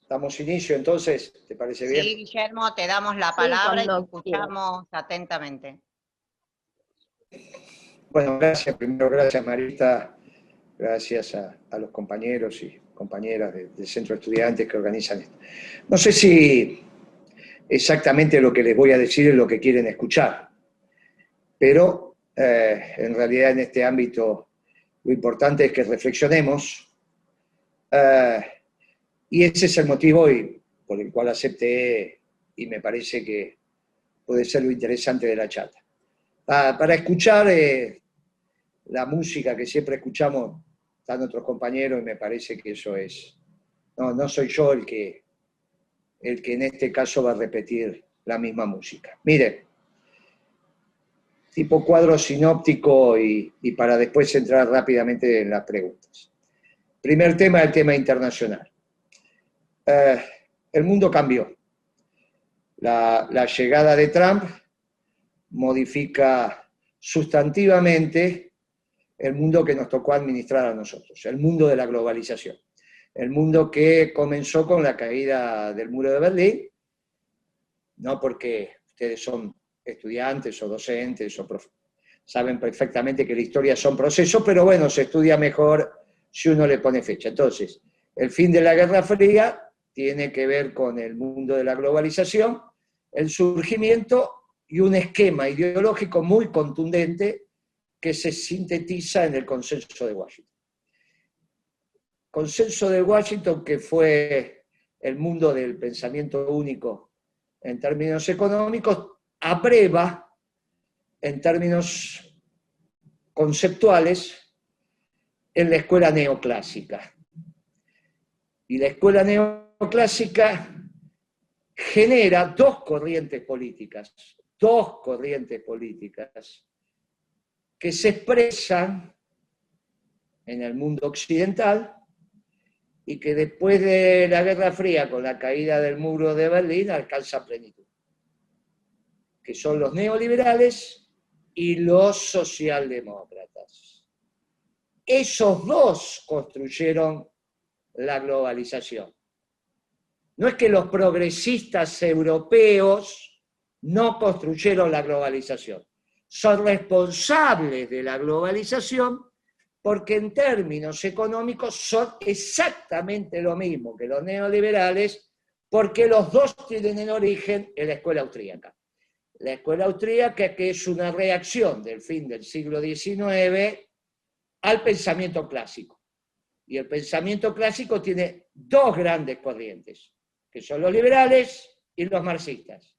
Damos inicio entonces, ¿te parece bien? Sí, Guillermo, te damos la Sí, palabra y te cuando quieras. escuchamos atentamente. Bueno, gracias, primero gracias Marita, gracias a los compañeros y compañeras del Centro de Estudiantes que organizan esto. No sé si exactamente lo que les voy a decir es lo que quieren escuchar, pero en realidad en este ámbito lo importante es que reflexionemos y ese es el motivo por el cual acepté y me parece que puede ser lo interesante de la charla. Para escuchar la música que siempre escuchamos, están otros compañeros y me parece que eso es... No soy yo el que en este caso va a repetir la misma música. Miren, tipo cuadro sinóptico y para después entrar rápidamente en las preguntas. Primer tema, el tema internacional. El mundo cambió. La llegada de Trump modifica sustantivamente el mundo que nos tocó administrar a nosotros, el mundo de la globalización, el mundo que comenzó con la caída del muro de Berlín, no porque ustedes son estudiantes o docentes o saben perfectamente que la historia son procesos, pero bueno, se estudia mejor si uno le pone fecha. Entonces, el fin de la Guerra Fría tiene que ver con el mundo de la globalización, el surgimiento y un esquema ideológico muy contundente que se sintetiza en el Consenso de Washington. Consenso de Washington, que fue el mundo del pensamiento único en términos económicos, abreva en términos conceptuales en la escuela neoclásica. Y la escuela neoclásica genera dos corrientes políticas que se expresan en el mundo occidental y que después de la Guerra Fría, con la caída del muro de Berlín, alcanza plenitud, que son los neoliberales y los socialdemócratas. Esos dos construyeron la globalización. No es que los progresistas europeos no construyeron la globalización, son responsables de la globalización porque en términos económicos son exactamente lo mismo que los neoliberales, porque los dos tienen en origen en la escuela austríaca. La escuela austríaca, que es una reacción del fin del siglo XIX al pensamiento clásico. Y el pensamiento clásico tiene dos grandes corrientes, que son los liberales y los marxistas.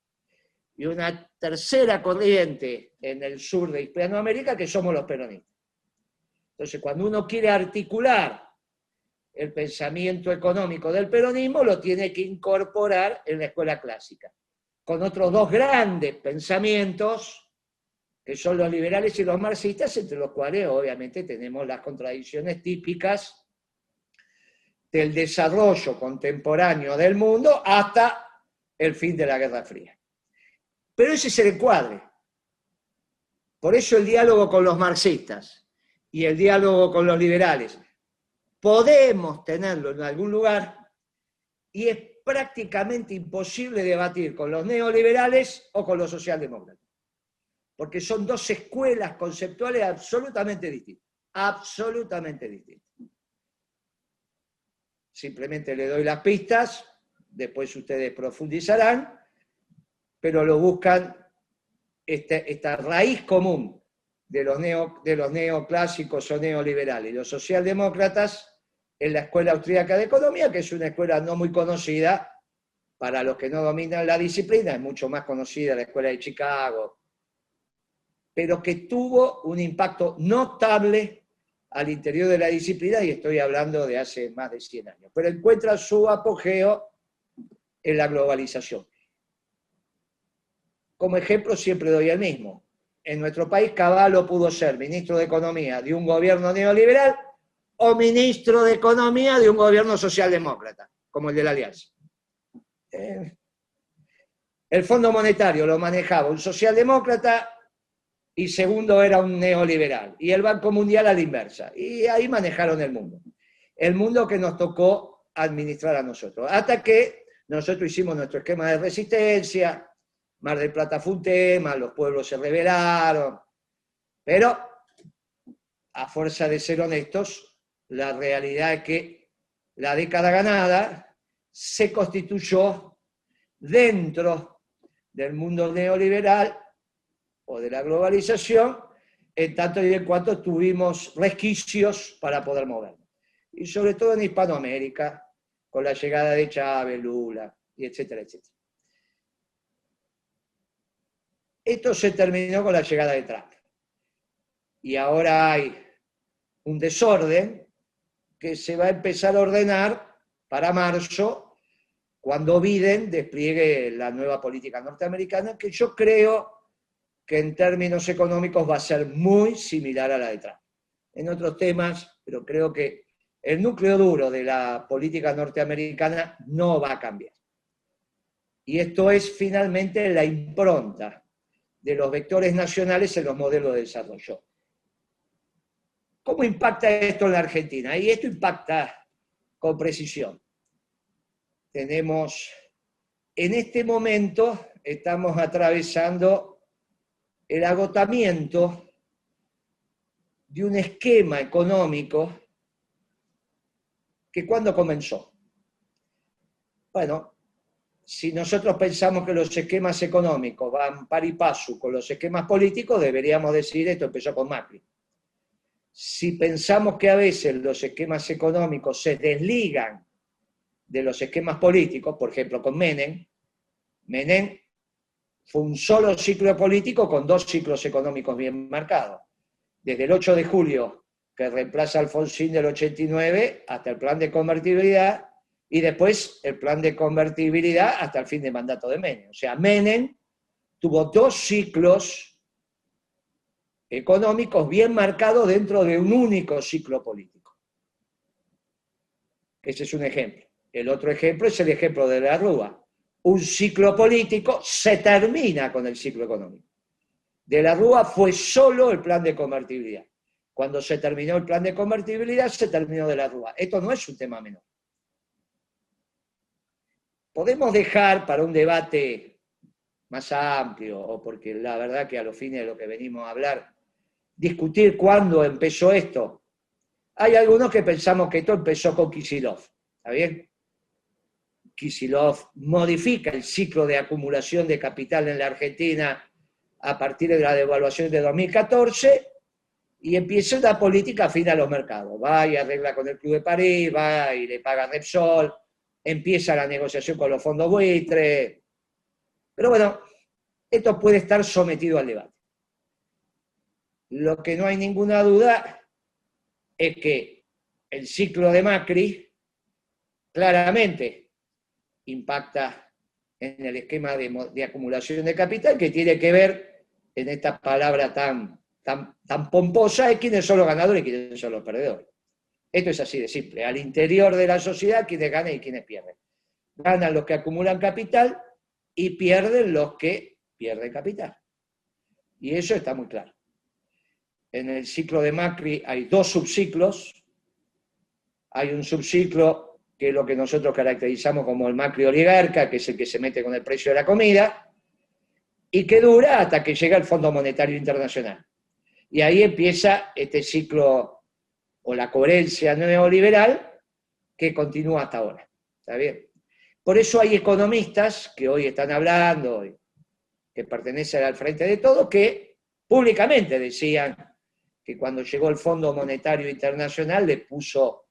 Y una tercera corriente en el sur de Hispanoamérica, que somos los peronistas. Entonces, cuando uno quiere articular el pensamiento económico del peronismo, lo tiene que incorporar en la escuela clásica, con otros dos grandes pensamientos, que son los liberales y los marxistas, entre los cuales obviamente tenemos las contradicciones típicas del desarrollo contemporáneo del mundo hasta el fin de la Guerra Fría. Pero ese es el encuadre. Por eso el diálogo con los marxistas y el diálogo con los liberales podemos tenerlo en algún lugar y es prácticamente imposible debatir con los neoliberales o con los socialdemócratas, porque son dos escuelas conceptuales absolutamente distintas, absolutamente distintas. Simplemente le doy las pistas, después ustedes profundizarán, pero lo buscan esta raíz común de los neoclásicos o neoliberales y los socialdemócratas en la Escuela Austríaca de Economía, que es una escuela no muy conocida para los que no dominan la disciplina, es mucho más conocida la Escuela de Chicago, pero que tuvo un impacto notable al interior de la disciplina, y estoy hablando de hace más de 100 años, pero encuentra su apogeo en la globalización. Como ejemplo siempre doy el mismo. En nuestro país Cavallo pudo ser ministro de Economía de un gobierno neoliberal o ministro de Economía de un gobierno socialdemócrata, como el de la Alianza. El Fondo Monetario lo manejaba un socialdemócrata y segundo era un neoliberal, y el Banco Mundial a la inversa, y ahí manejaron el mundo que nos tocó administrar a nosotros. Hasta que nosotros hicimos nuestro esquema de resistencia, Mar del Plata fue un tema, los pueblos se rebelaron, pero a fuerza de ser honestos, la realidad es que la década ganada se constituyó dentro del mundo neoliberal o de la globalización, en tanto y en cuanto tuvimos resquicios para poder movernos. Y sobre todo en Hispanoamérica, con la llegada de Chávez, Lula, y etcétera, etcétera. Esto se terminó con la llegada de Trump. Y ahora hay un desorden que se va a empezar a ordenar para marzo, cuando Biden despliegue la nueva política norteamericana, que yo creo que en términos económicos va a ser muy similar a la de Trump. En otros temas, pero creo que el núcleo duro de la política norteamericana no va a cambiar. Y esto es finalmente la impronta de los vectores nacionales en los modelos de desarrollo. ¿Cómo impacta esto en la Argentina? Y esto impacta con precisión. Tenemos, en este momento, estamos atravesando el agotamiento de un esquema económico que ¿cuándo comenzó? Bueno, si nosotros pensamos que los esquemas económicos van par y paso con los esquemas políticos, deberíamos decir esto empezó con Macri. Si pensamos que a veces los esquemas económicos se desligan de los esquemas políticos, por ejemplo con Menem, Menem fue un solo ciclo político con dos ciclos económicos bien marcados. Desde el 8 de julio, que reemplaza a Alfonsín del 89, hasta el plan de convertibilidad, y después el plan de convertibilidad hasta el fin de mandato de Menem. O sea, Menem tuvo dos ciclos económicos bien marcados dentro de un único ciclo político. Ese es un ejemplo. El otro ejemplo es el ejemplo de la Rúa. Un ciclo político se termina con el ciclo económico. De la Rúa fue solo el plan de convertibilidad. Cuando se terminó el plan de convertibilidad, se terminó de la Rúa. Esto no es un tema menor. Podemos dejar para un debate más amplio, o porque la verdad que a los fines de lo que venimos a hablar, discutir cuándo empezó esto. Hay algunos que pensamos que esto empezó con Kicillof, ¿está bien? Kicillof modifica el ciclo de acumulación de capital en la Argentina a partir de la devaluación de 2014 y empieza una política afín a los mercados. Va y arregla con el Club de París, va y le paga a Repsol, empieza la negociación con los fondos buitre. Pero bueno, esto puede estar sometido al debate. Lo que no hay ninguna duda es que el ciclo de Macri claramente impacta en el esquema de acumulación de capital, que tiene que ver en esta palabra tan pomposa de quiénes son los ganadores y quiénes son los perdedores. Esto es así de simple. Al interior de la sociedad, quiénes ganan y quiénes pierden. Ganan los que acumulan capital y pierden los que pierden capital. Y eso está muy claro. En el ciclo de Macri hay dos subciclos. Hay un subciclo que es lo que nosotros caracterizamos como el Macri oligarca, que es el que se mete con el precio de la comida, y que dura hasta que llega el Fondo Monetario Internacional. Y ahí empieza este ciclo, o la coherencia neoliberal, que continúa hasta ahora. ¿Está bien? Por eso hay economistas que hoy están hablando, que pertenecen al Frente de Todos, que públicamente decían que cuando llegó el Fondo Monetario Internacional le puso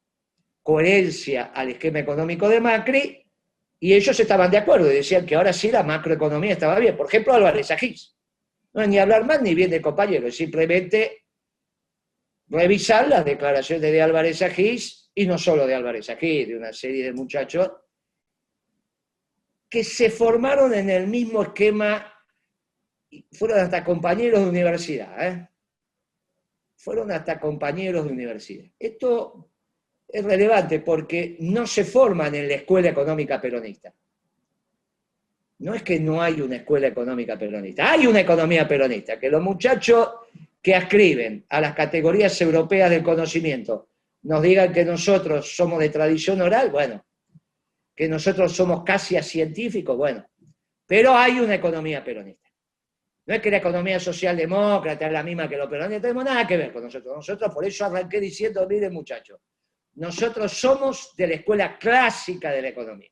coherencia al esquema económico de Macri, y ellos estaban de acuerdo y decían que ahora sí la macroeconomía estaba bien. Por ejemplo, Álvarez Agis. No es ni hablar más ni bien de compañeros, es simplemente revisar las declaraciones de Álvarez Agis, y no solo de Álvarez Agis, de una serie de muchachos que se formaron en el mismo esquema, fueron hasta compañeros de universidad, fueron hasta compañeros de universidad. Esto es relevante porque no se forman en la escuela económica peronista. No es que no hay una escuela económica peronista, hay una economía peronista, que los muchachos que ascriben a las categorías europeas del conocimiento nos digan que nosotros somos de tradición oral, bueno, que nosotros somos casi científicos, bueno, pero hay una economía peronista. No es que la economía socialdemócrata es la misma que los peronistas, no tenemos nada que ver con nosotros. Nosotros por eso arranqué diciendo, miren muchachos, nosotros somos de la escuela clásica de la economía,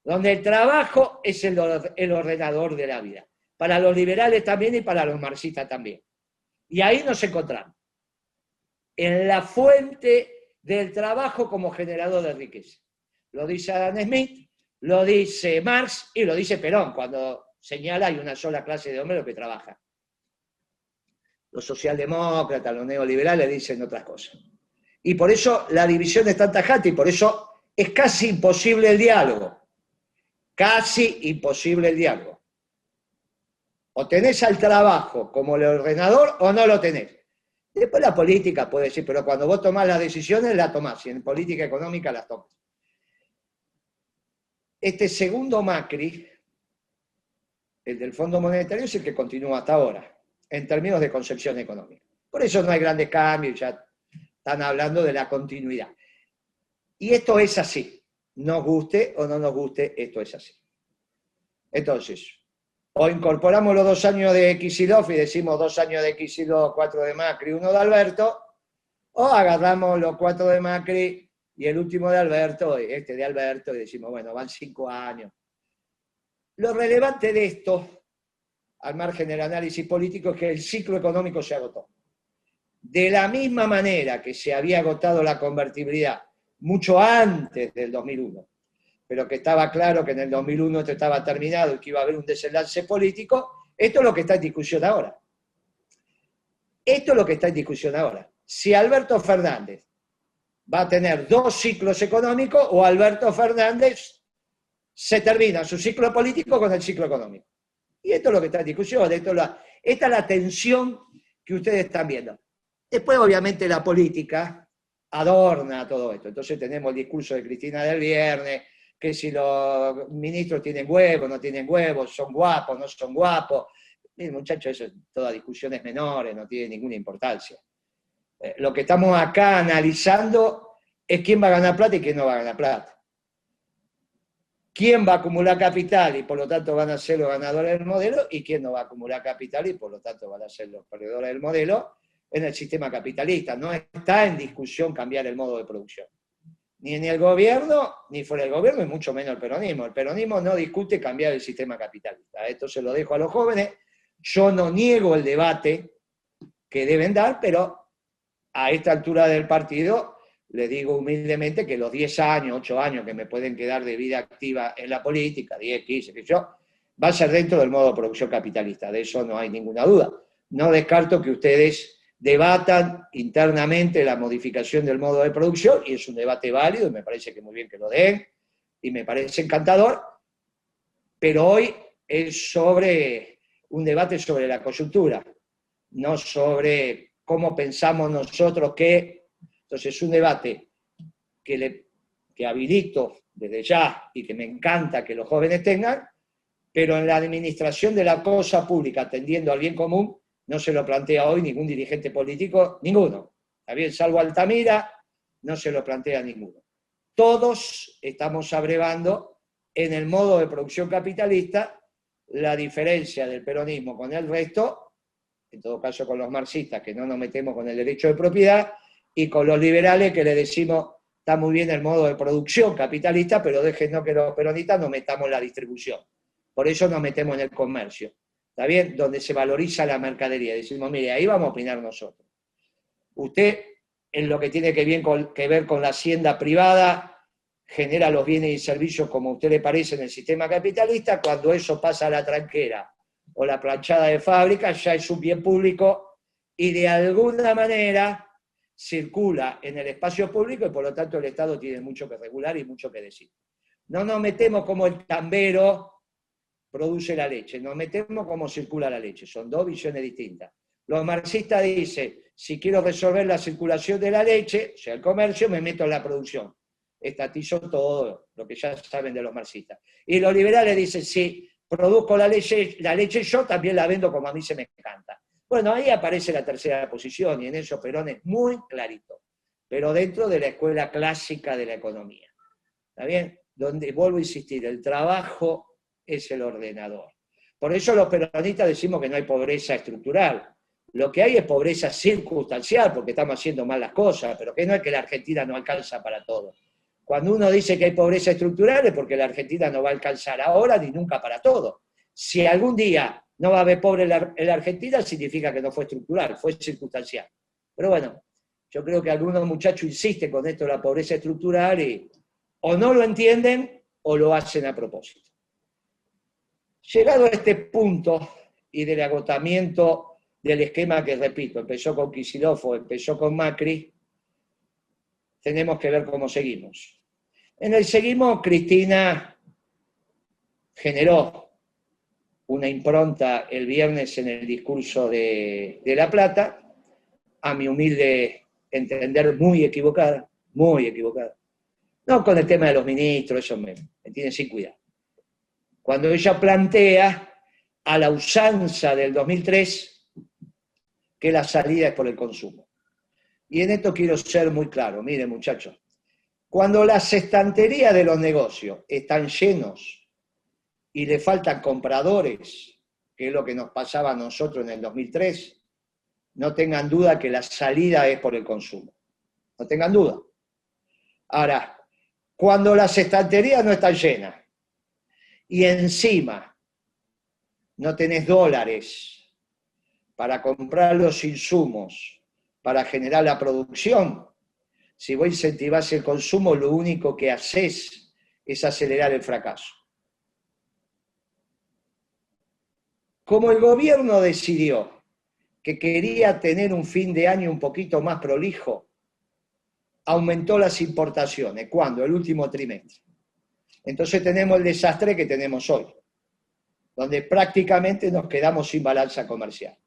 donde el trabajo es el ordenador de la vida. Para los liberales también y para los marxistas también. Y ahí nos encontramos. En la fuente del trabajo como generador de riqueza. Lo dice Adam Smith, lo dice Marx y lo dice Perón, cuando señala hay una sola clase de hombres que trabaja. Los socialdemócratas, los neoliberales dicen otras cosas. Y por eso la división es tan tajante y por eso es casi imposible el diálogo. Casi imposible el diálogo. O tenés al trabajo como el ordenador o no lo tenés. Después la política puede decir, pero cuando vos tomás las decisiones, las tomás, y en política económica las tomás. Este segundo Macri, el del Fondo Monetario, es el que continúa hasta ahora, en términos de concepción económica. Por eso no hay grandes cambios, ya están hablando de la continuidad. Y esto es así, nos guste o no nos guste, esto es así. Entonces, o incorporamos los 2 años de Kicillof y decimos 2 años de Kicillof, 4 de Macri, 1 de Alberto, o agarramos los 4 de Macri y el último de Alberto, este de Alberto, y decimos, bueno, van 5 años. Lo relevante de esto, al margen del análisis político, es que el ciclo económico se agotó. De la misma manera que se había agotado la convertibilidad mucho antes del 2001, pero que estaba claro que en el 2001 esto estaba terminado y que iba a haber un desenlace político, esto es lo que está en discusión ahora. Esto es lo que está en discusión ahora. Si Alberto Fernández va a tener 2 ciclos económicos o Alberto Fernández se termina su ciclo político con el ciclo económico. Y esto es lo que está en discusión, esta es la tensión que ustedes están viendo. Después, obviamente, la política adorna todo esto. Entonces tenemos el discurso de Cristina del viernes, que si los ministros tienen huevos, no tienen huevos, son guapos, no son guapos. Miren, muchachos, eso todas discusiones menores, no tiene ninguna importancia. Lo que estamos acá analizando es quién va a ganar plata y quién no va a ganar plata. Quién va a acumular capital y por lo tanto van a ser los ganadores del modelo y quién no va a acumular capital y por lo tanto van a ser los perdedores del modelo en el sistema capitalista. No está en discusión cambiar el modo de producción. Ni en el gobierno, ni fuera del gobierno, y mucho menos el peronismo. El peronismo no discute cambiar el sistema capitalista. Esto se lo dejo a los jóvenes. Yo no niego el debate que deben dar, pero a esta altura del partido les digo humildemente que los 10 años, 8 años que me pueden quedar de vida activa en la política, 10, 15, que yo, va a ser dentro del modo de producción capitalista. De eso no hay ninguna duda. No descarto que ustedes debatan internamente la modificación del modo de producción, y es un debate válido, y me parece que muy bien que lo den, y me parece encantador, pero hoy es sobre un debate sobre la coyuntura, no sobre cómo pensamos nosotros que... Entonces es un debate que habilito desde ya y que me encanta que los jóvenes tengan, pero en la administración de la cosa pública, atendiendo al bien común, no se lo plantea hoy ningún dirigente político, ninguno. Está bien, salvo Altamira, no se lo plantea ninguno. Todos estamos abrevando en el modo de producción capitalista. La diferencia del peronismo con el resto, en todo caso con los marxistas, que no nos metemos con el derecho de propiedad, y con los liberales que le decimos, está muy bien el modo de producción capitalista, pero déjenos que los peronistas nos metamos en la distribución. Por eso nos metemos en el comercio. ¿Está bien? Donde se valoriza la mercadería. Decimos, mire, ahí vamos a opinar nosotros. Usted, en lo que tiene que ver con la hacienda privada, genera los bienes y servicios como a usted le parece en el sistema capitalista. Cuando eso pasa a la tranquera o la planchada de fábrica, ya es un bien público y de alguna manera circula en el espacio público y por lo tanto el Estado tiene mucho que regular y mucho que decir. No nos metemos como el tambero produce la leche, nos metemos como circula la leche, son 2 visiones distintas. Los marxistas dicen, si quiero resolver la circulación de la leche, o sea, el comercio, me meto en la producción. Estatizo todo lo que ya saben de los marxistas. Y los liberales dicen, si produzco la leche yo también la vendo como a mí se me canta. Bueno, ahí aparece la tercera posición, y en eso Perón es muy clarito, pero dentro de la escuela clásica de la economía. ¿Está bien? donde, vuelvo a insistir, el trabajo es el ordenador. Por eso los peronistas decimos que no hay pobreza estructural. Lo que hay es pobreza circunstancial, porque estamos haciendo mal las cosas, pero que no es que la Argentina no alcanza para todo. Cuando uno dice que hay pobreza estructural es porque la Argentina no va a alcanzar ahora ni nunca para todo. Si algún día no va a haber pobre en la Argentina, significa que no fue estructural, fue circunstancial. Pero bueno, yo creo que algunos muchachos insisten con esto de la pobreza estructural y o no lo entienden o lo hacen a propósito. Llegado a este punto y del agotamiento del esquema que, repito, empezó con Kicillof o empezó con Macri, tenemos que ver cómo seguimos. En el seguimos, Cristina generó una impronta el viernes en el discurso de La Plata, a mi humilde entender muy equivocada, muy equivocada. No con el tema de los ministros, eso me tiene sin cuidado. Cuando ella plantea, a la usanza del 2003, que la salida es por el consumo. Y en esto quiero ser muy claro. Miren, muchachos, cuando las estanterías de los negocios están llenos y le faltan compradores, que es lo que nos pasaba a nosotros en el 2003, no tengan duda que la salida es por el consumo. No tengan duda. Ahora, cuando las estanterías no están llenas y encima no tenés dólares para comprar los insumos, para generar la producción, si vos incentivás el consumo, lo único que haces es acelerar el fracaso. Como el gobierno decidió que quería tener un fin de año un poquito más prolijo, aumentó las importaciones. ¿Cuándo? El último trimestre. Entonces tenemos el desastre que tenemos hoy, donde prácticamente nos quedamos sin balanza comercial.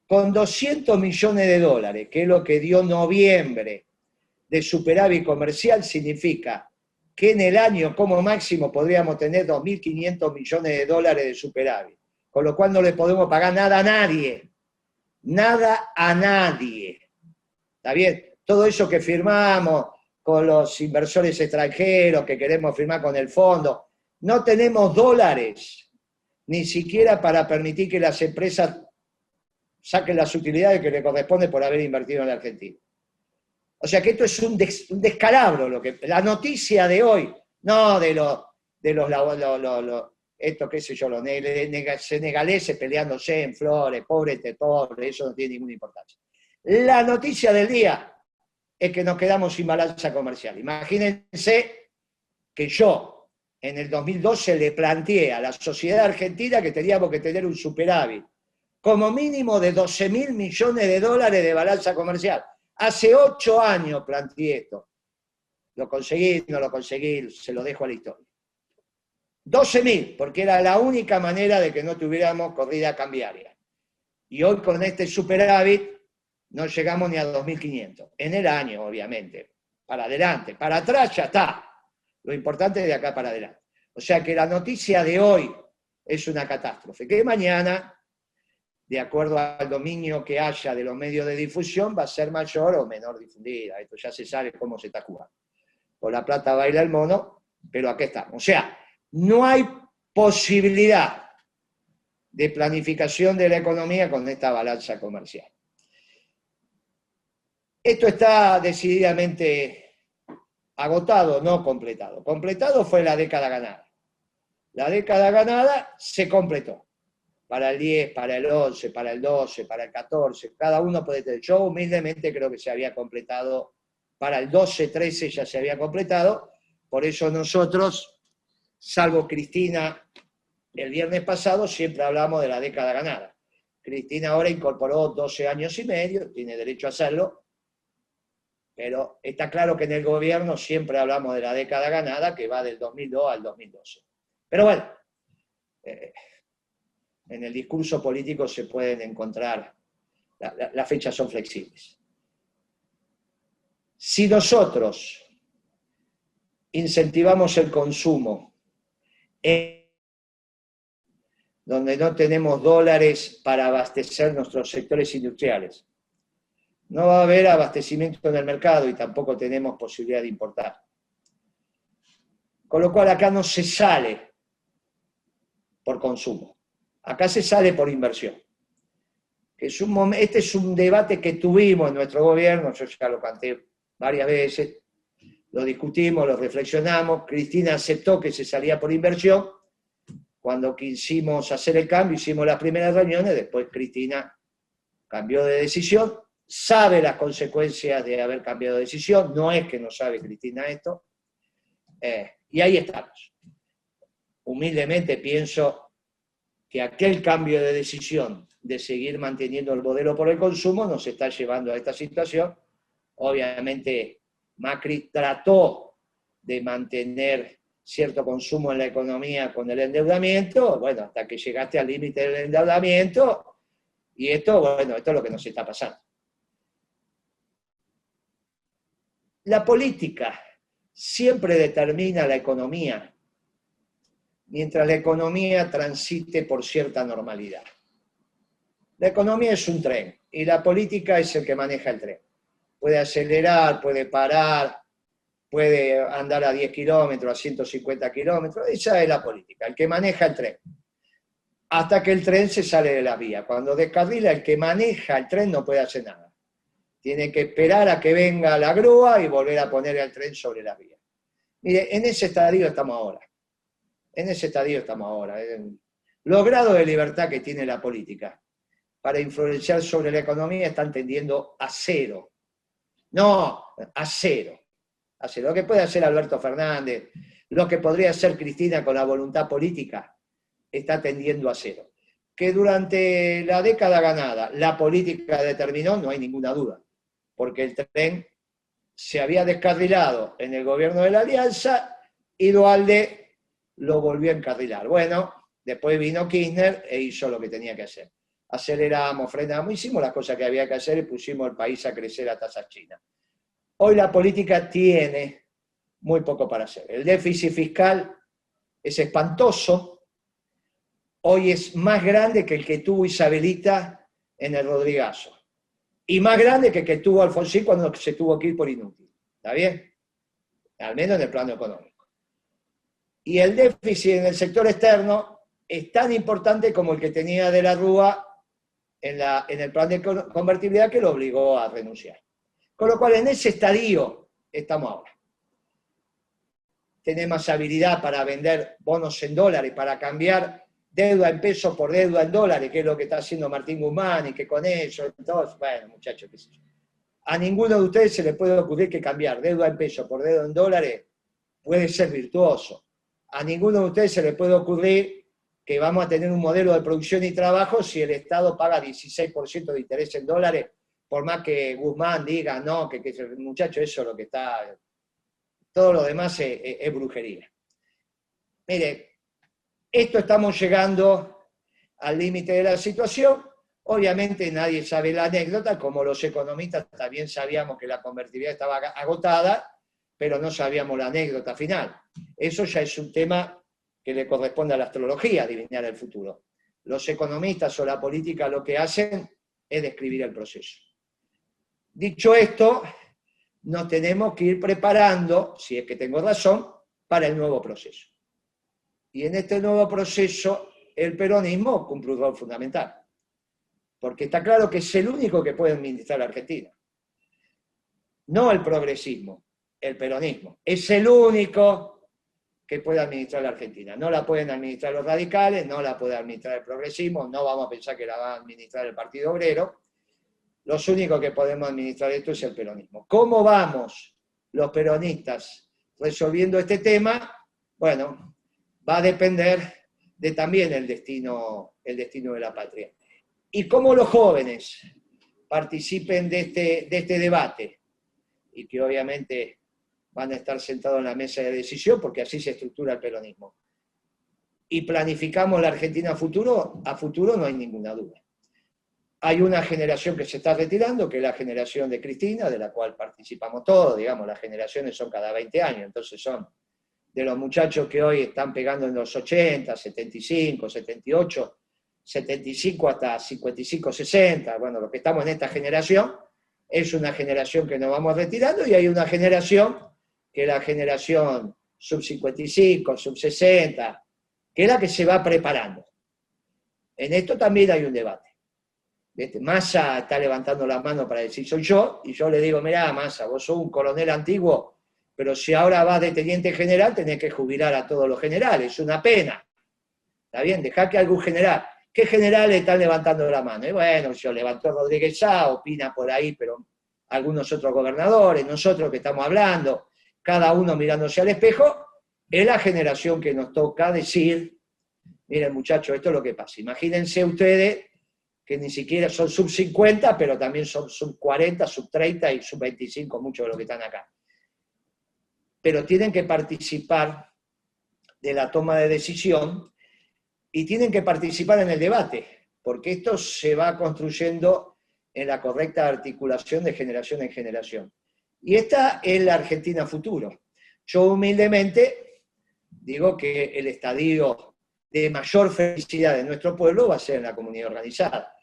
Con 200 millones de dólares, que es lo que dio noviembre de superávit comercial, significa que en el año como máximo podríamos tener 2.500 millones de dólares de superávit, con lo cual no le podemos pagar nada a nadie. Nada a nadie. ¿Está bien? Todo eso que firmamos con los inversores extranjeros, que queremos firmar con el fondo, no tenemos dólares, ni siquiera para permitir que las empresas saquen las utilidades que le corresponde por haber invertido en la Argentina. O sea que esto es un descalabro. La noticia de hoy, no de los esto qué sé yo, los senegaleses peleándose en flores, pobres de pobres, eso no tiene ninguna importancia. La noticia del día es que nos quedamos sin balanza comercial. Imagínense que yo en el 2012 le planteé a la sociedad argentina que teníamos que tener un superávit como mínimo de 12.000 millones de dólares de balanza comercial. Hace 8 años planteé esto. Lo conseguí, no lo conseguí, se lo dejo a la historia. 12.000, porque era la única manera de que no tuviéramos corrida cambiaria. Y hoy con este superávit no llegamos ni a 2.500. En el año, obviamente. Para adelante. Para atrás ya está. Lo importante es de acá para adelante. O sea que la noticia de hoy es una catástrofe. Que mañana, de acuerdo al dominio que haya de los medios de difusión, va a ser mayor o menor difundida. Esto ya se sabe cómo se está jugando. Con la plata baila el mono, pero aquí estamos. O sea, no hay posibilidad de planificación de la economía con esta balanza comercial. Esto está decididamente agotado, no completado. Completado fue la década ganada. La década ganada se completó. Para el 10, para el 11, para el 12, para el 14, cada uno puede tener. Yo humildemente creo que se había completado, para el 12, 13 ya se había completado, por eso nosotros, salvo Cristina el viernes pasado, siempre hablamos de la década ganada. Cristina ahora incorporó 12 años y medio, tiene derecho a hacerlo, pero está claro que en el gobierno siempre hablamos de la década ganada, que va del 2002 al 2012. Pero bueno, en el discurso político se pueden encontrar, las fechas son flexibles. Si nosotros incentivamos el consumo donde no tenemos dólares para abastecer nuestros sectores industriales, no va a haber abastecimiento en el mercado y tampoco tenemos posibilidad de importar. Con lo cual acá no se sale por consumo, acá se sale por inversión. Este es un debate que tuvimos en nuestro gobierno, yo ya lo canté varias veces, lo discutimos, lo reflexionamos, Cristina aceptó que se salía por inversión, cuando quisimos hacer el cambio, hicimos las primeras reuniones, después Cristina cambió de decisión, sabe las consecuencias de haber cambiado de decisión, no es que no sabe Cristina esto, y ahí estamos. Humildemente pienso que aquel cambio de decisión de seguir manteniendo el modelo por el consumo nos está llevando a esta situación. Obviamente Macri trató de mantener cierto consumo en la economía con el endeudamiento, bueno, hasta que llegaste al límite del endeudamiento, y esto, bueno, esto es lo que nos está pasando. La política siempre determina la economía, mientras la economía transite por cierta normalidad. La economía es un tren, y la política es el que maneja el tren. Puede acelerar, puede parar, puede andar a 10 kilómetros, a 150 kilómetros, esa es la política, el que maneja el tren. Hasta que el tren se sale de la vía. Cuando descarrila, el que maneja el tren no puede hacer nada. Tiene que esperar a que venga la grúa y volver a poner el tren sobre la vía. Mire, en ese estadio estamos ahora. En ese estadio estamos ahora. Los grados de libertad que tiene la política para influenciar sobre la economía están tendiendo a cero. No, a cero. Lo que puede hacer Alberto Fernández, lo que podría hacer Cristina con la voluntad política, está tendiendo a cero. Que durante la década ganada la política determinó, no hay ninguna duda, porque el tren se había descarrilado en el gobierno de la Alianza y Duhalde lo volvió a encarrilar. Bueno, después vino Kirchner e hizo lo que tenía que hacer. Aceleramos, frenamos, hicimos las cosas que había que hacer y pusimos el país a crecer a tasas chinas. Hoy la política tiene muy poco para hacer. El déficit fiscal es espantoso. Hoy es más grande que el que tuvo Isabelita en el Rodrigazo. Y más grande que el que tuvo Alfonsín cuando se tuvo que ir por inútil. ¿Está bien? Al menos en el plano económico. Y el déficit en el sector externo es tan importante como el que tenía de la Rúa en el plan de convertibilidad que lo obligó a renunciar. Con lo cual, en ese estadio estamos ahora. Tenemos habilidad para vender bonos en dólares, para cambiar deuda en pesos por deuda en dólares, que es lo que está haciendo Martín Guzmán, y que con eso, entonces, bueno, muchachos, qué sé yo. A ninguno de ustedes se le puede ocurrir que cambiar deuda en pesos por deuda en dólares puede ser virtuoso. A ninguno de ustedes se le puede ocurrir que vamos a tener un modelo de producción y trabajo si el Estado paga 16% de interés en dólares, por más que Guzmán diga, no, que muchacho, eso es lo que está, todo lo demás es brujería. Mire, esto estamos llegando al límite de la situación, obviamente nadie sabe la anécdota, como los economistas también sabíamos que la convertibilidad estaba agotada, pero no sabíamos la anécdota final. Eso ya es un tema que le corresponde a la astrología, adivinar el futuro. Los economistas o la política lo que hacen es describir el proceso. Dicho esto, nos tenemos que ir preparando, si es que tengo razón, para el nuevo proceso. Y en este nuevo proceso, el peronismo cumple un rol fundamental. Porque está claro que es el único que puede administrar la Argentina. No el progresismo, el peronismo. Es el único que puede administrar la Argentina. No la pueden administrar los radicales, no la puede administrar el progresismo, no vamos a pensar que la va a administrar el Partido Obrero. Los únicos que podemos administrar esto es el peronismo. ¿Cómo vamos los peronistas resolviendo este tema? Bueno, va a depender de también el destino de la patria. Y cómo los jóvenes participen de este debate, y que obviamente van a estar sentados en la mesa de decisión, porque así se estructura el peronismo. Y planificamos la Argentina a futuro no hay ninguna duda. Hay una generación que se está retirando, que es la generación de Cristina, de la cual participamos todos, digamos, las generaciones son cada 20 años, entonces son de los muchachos que hoy están pegando en los 80, 75, 78, 75 hasta 55, 60, bueno, los que estamos en esta generación, es una generación que nos vamos retirando, y hay una generación que es la generación sub 55, sub 60, que es la que se va preparando. En esto también hay un debate. Massa está levantando la mano para decir soy yo, y yo le digo, mirá, Massa, vos sos un coronel antiguo, pero si ahora vas de teniente general, tenés que jubilar a todos los generales, es una pena. ¿Está bien? Dejá que algún general. ¿Qué generales están levantando la mano? Y bueno, yo levantó Rodríguez Sá, opina por ahí, pero algunos otros gobernadores, nosotros que estamos hablando, cada uno mirándose al espejo, es la generación que nos toca decir, miren muchachos, esto es lo que pasa. Imagínense ustedes que ni siquiera son sub 50, pero también son sub 40, sub 30 y sub 25, muchos de los que están acá. Pero tienen que participar de la toma de decisión y tienen que participar en el debate, porque esto se va construyendo en la correcta articulación de generación en generación. Y esta es la Argentina futuro. Yo humildemente digo que el estadio de mayor felicidad de nuestro pueblo va a ser en la comunidad organizada.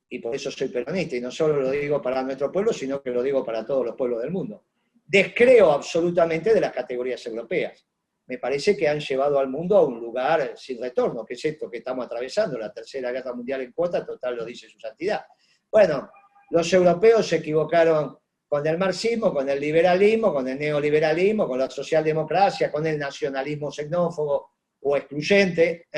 Y por eso soy peronista, y no solo lo digo para nuestro pueblo, sino que lo digo para todos los pueblos del mundo. Descreo absolutamente de las categorías europeas. Me parece que han llevado al mundo a un lugar sin retorno, que es esto que estamos atravesando, la Tercera Guerra Mundial en cuota, total lo dice su santidad. Bueno, los europeos se equivocaron con el marxismo, con el liberalismo, con el neoliberalismo, con la socialdemocracia, con el nacionalismo xenófobo o excluyente,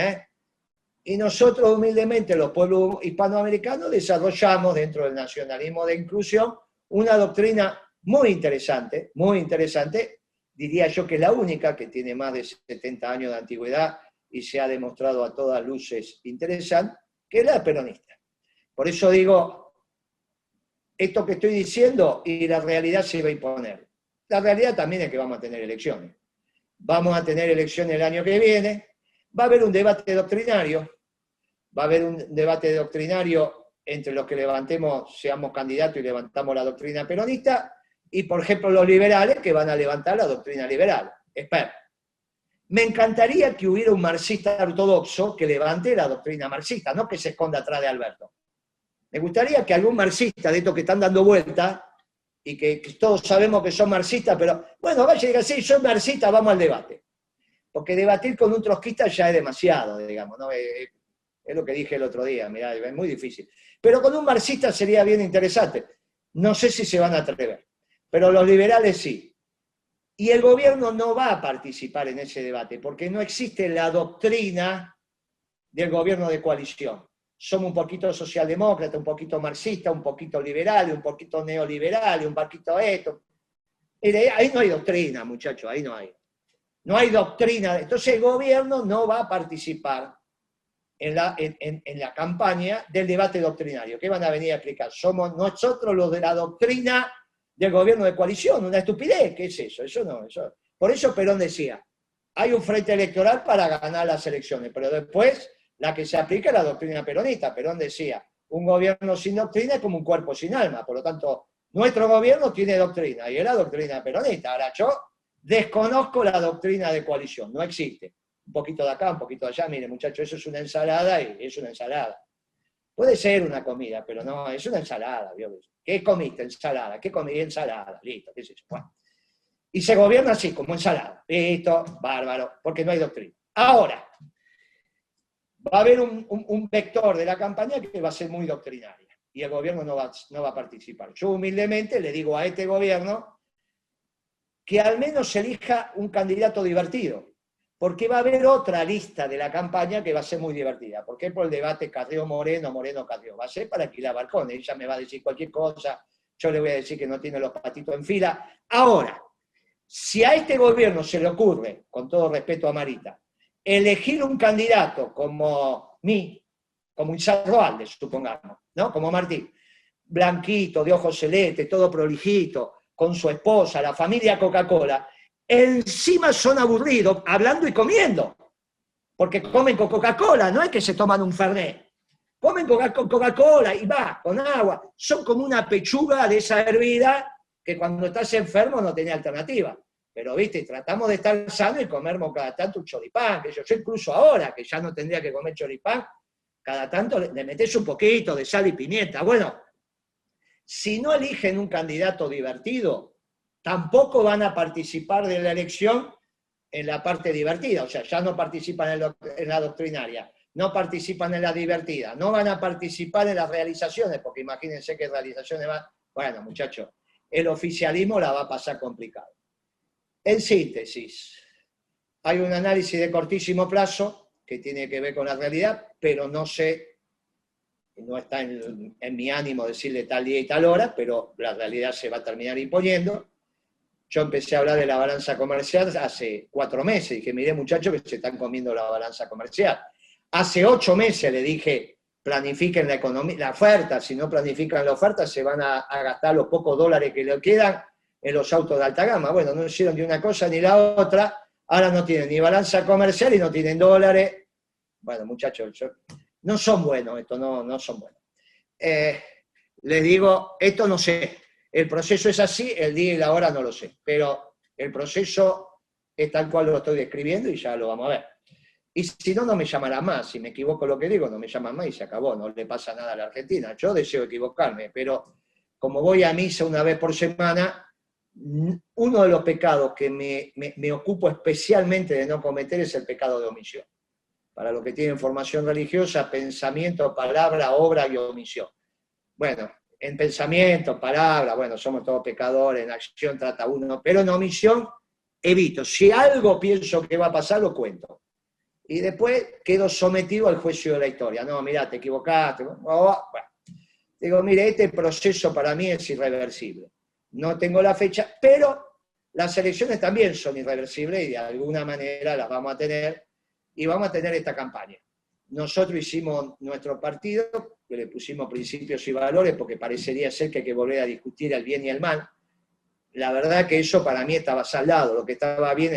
y nosotros humildemente, los pueblos hispanoamericanos, desarrollamos dentro del nacionalismo de inclusión una doctrina muy interesante, diría yo que la única que tiene más de 70 años de antigüedad y se ha demostrado a todas luces interesante, que es la peronista. Por eso digo, esto que estoy diciendo y la realidad se va a imponer. La realidad también es que vamos a tener elecciones. Vamos a tener elecciones el año que viene, va a haber un debate doctrinario, entre los que levantemos, seamos candidatos y levantamos la doctrina peronista, y por ejemplo los liberales que van a levantar la doctrina liberal. Espera. Me encantaría que hubiera un marxista ortodoxo que levante la doctrina marxista, no que se esconda atrás de Alberto. Me gustaría que algún marxista de estos que están dando vuelta, y que todos sabemos que son marxistas, pero bueno, vaya y diga, sí, soy marxista, vamos al debate. Porque debatir con un trotskista ya es demasiado, digamos, ¿no? Es lo que dije el otro día, mirá, es muy difícil. Pero con un marxista sería bien interesante. No sé si se van a atrever, pero los liberales sí. Y el gobierno no va a participar en ese debate, porque no existe la doctrina del gobierno de coalición. Somos un poquito socialdemócrata, un poquito marxista, un poquito liberal, un poquito neoliberal, un poquito esto. Ahí no hay doctrina, muchachos, ahí no hay. No hay doctrina. Entonces el gobierno no va a participar en la campaña del debate doctrinario. ¿Qué van a venir a explicar? Somos nosotros los de la doctrina del gobierno de coalición, una estupidez. ¿Qué es eso? Eso no. Por eso Perón decía, hay un frente electoral para ganar las elecciones, pero después la que se aplica es la doctrina peronista. Perón decía, un gobierno sin doctrina es como un cuerpo sin alma, por lo tanto, nuestro gobierno tiene doctrina, y es la doctrina peronista. Ahora, yo desconozco la doctrina de coalición, no existe. Un poquito de acá, un poquito de allá, mire muchachos, eso es una ensalada y es una ensalada. Puede ser una comida, pero no, es una ensalada. ¿Qué comiste? Ensalada. ¿Qué comí? Ensalada. Listo, qué es eso. Bueno. Y se gobierna así, como ensalada. Listo, bárbaro, porque no hay doctrina. Ahora, va a haber un vector de la campaña que va a ser muy doctrinaria, y el gobierno no va a participar. Yo humildemente le digo a este gobierno que al menos elija un candidato divertido, porque va a haber otra lista de la campaña que va a ser muy divertida. ¿Por qué? Por el debate Carrió-Moreno, Moreno-Carrió. Va a ser para alquilar balcones. Ella me va a decir cualquier cosa, yo le voy a decir que no tiene los patitos en fila. Ahora, si a este gobierno se le ocurre, con todo respeto a Marita, elegir un candidato como Izarro Aldes, supongamos, ¿no? Como Martín, blanquito, de ojos celestes, todo prolijito, con su esposa, la familia Coca-Cola, encima son aburridos, hablando y comiendo, porque comen con Coca-Cola, no es que se toman un Fernet, comen Coca-Cola y va, con agua, son como una pechuga de esa hervida que cuando estás enfermo no tenés alternativa. Pero, viste, tratamos de estar sanos y comernos cada tanto un choripán, que yo incluso ahora, que ya no tendría que comer choripán, cada tanto le metés un poquito de sal y pimienta. Bueno, si no eligen un candidato divertido, tampoco van a participar de la elección en la parte divertida, o sea, ya no participan en la doctrinaria, no participan en la divertida, no van a participar en las realizaciones, porque imagínense qué realizaciones van. Bueno, muchachos, el oficialismo la va a pasar complicado. En síntesis, hay un análisis de cortísimo plazo que tiene que ver con la realidad, pero no sé, no está en mi ánimo decirle tal día y tal hora, pero la realidad se va a terminar imponiendo. Yo empecé a hablar de la balanza comercial hace 4 meses, dije, miré muchachos que se están comiendo la balanza comercial. Hace 8 meses le dije, planifiquen la economía, la oferta, si no planifican la oferta se van a gastar los pocos dólares que le quedan en los autos de alta gama. Bueno, no hicieron ni una cosa ni la otra, ahora no tienen ni balanza comercial y no tienen dólares. Bueno, muchachos, no son buenos, esto no son buenos. Les digo, esto no sé, el proceso es así, el día y la hora no lo sé, pero el proceso es tal cual lo estoy describiendo y ya lo vamos a ver. Y si no, no me llamará más, si me equivoco lo que digo, no me llaman más y se acabó, no le pasa nada a la Argentina. Yo deseo equivocarme, pero como voy a misa una vez por semana, uno de los pecados que me ocupo especialmente de no cometer es el pecado de omisión. Para los que tienen formación religiosa, pensamiento, palabra, obra y omisión. Bueno, en pensamiento, palabra, bueno, somos todos pecadores, en acción trata uno, pero en omisión evito. Si algo pienso que va a pasar, lo cuento. Y después quedo sometido al juicio de la historia. No, mirá, te equivocaste. Bueno, digo, mire, este proceso para mí es irreversible. No tengo la fecha, pero las elecciones también son irreversibles y de alguna manera las vamos a tener, y vamos a tener esta campaña. Nosotros hicimos nuestro partido, que le pusimos principios y valores, porque parecería ser que hay que volver a discutir el bien y el mal. La verdad que eso para mí estaba saldado, lo que estaba bien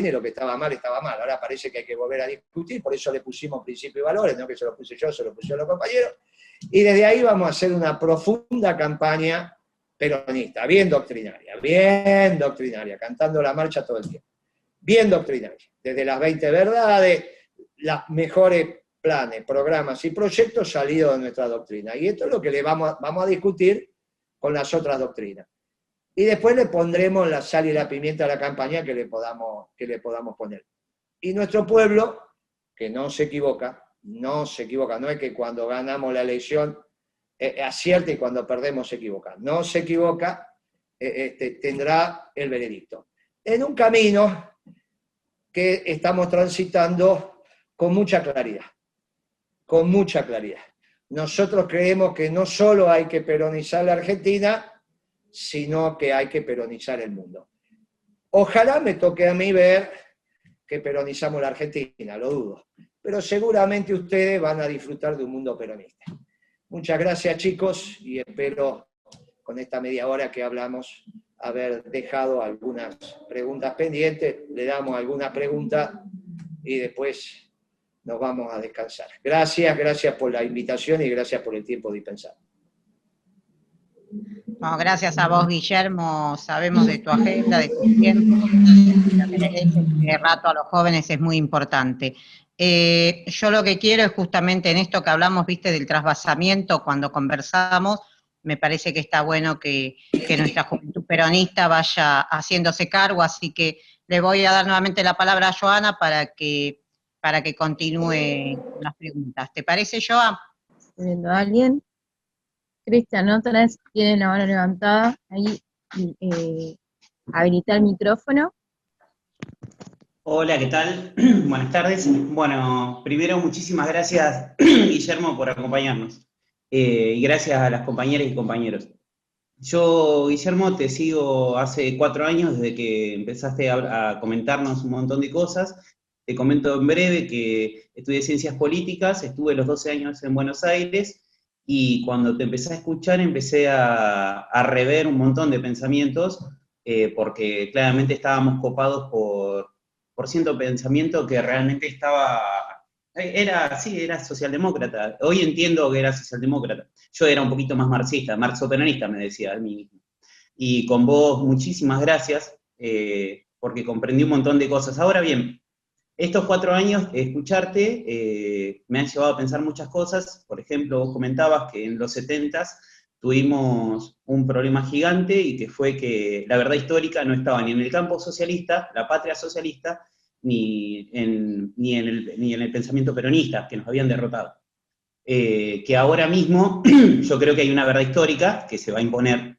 y lo que estaba mal. Ahora parece que hay que volver a discutir, por eso le pusimos principios y valores, no que se lo puse yo, se lo pusieron los compañeros, y desde ahí vamos a hacer una profunda campaña peronista, bien doctrinaria, cantando la marcha todo el tiempo, bien doctrinaria, desde las 20 verdades, las mejores planes, programas y proyectos salidos de nuestra doctrina, y esto es lo que le vamos a discutir con las otras doctrinas. Y después le pondremos la sal y la pimienta a la campaña que le podamos poner. Y nuestro pueblo, que no se equivoca, no es que cuando ganamos la elección acierta y cuando perdemos se equivoca. No se equivoca, tendrá el veredicto. En un camino que estamos transitando con mucha claridad. Con mucha claridad. Nosotros creemos que no solo hay que peronizar la Argentina, sino que hay que peronizar el mundo. Ojalá me toque a mí ver que peronizamos la Argentina, lo dudo, pero seguramente ustedes van a disfrutar de un mundo peronista. Muchas gracias, chicos, y espero con esta media hora que hablamos haber dejado algunas preguntas pendientes, le damos alguna pregunta y después nos vamos a descansar. Gracias por la invitación y gracias por el tiempo dispensado. No, gracias a vos, Guillermo, sabemos de tu agenda, de tu tiempo, lo que le des este rato a los jóvenes es muy importante. Yo lo que quiero es justamente en esto que hablamos, viste, del trasvasamiento, cuando conversamos, me parece que está bueno que nuestra juventud peronista vaya haciéndose cargo, así que le voy a dar nuevamente la palabra a Joana para que continúe con las preguntas. ¿Te parece, Joa? ¿Viendo a alguien? Cristian, otra vez tiene la mano levantada, ahí habilita el micrófono. Hola, ¿qué tal? Buenas tardes. Bueno, primero muchísimas gracias, Guillermo, por acompañarnos. Y gracias a las compañeras y compañeros. Yo, Guillermo, te sigo hace 4 años, desde que empezaste a comentarnos un montón de cosas. Te comento en breve que estudié Ciencias Políticas, estuve los 12 años en Buenos Aires, y cuando te empecé a escuchar empecé a rever un montón de pensamientos, porque claramente estábamos copados por cierto pensamiento que realmente era socialdemócrata. Hoy entiendo que era socialdemócrata. Yo era un poquito más marxista, marxoperonista me decía a mí mismo. Y con vos muchísimas gracias, porque comprendí un montón de cosas. Ahora bien, estos 4 años, escucharte, me han llevado a pensar muchas cosas. Por ejemplo, vos comentabas que en los 70s tuvimos un problema gigante y que fue que la verdad histórica no estaba ni en el campo socialista, la patria socialista, ni en el pensamiento peronista, que nos habían derrotado. Que ahora mismo yo creo que hay una verdad histórica que se va a imponer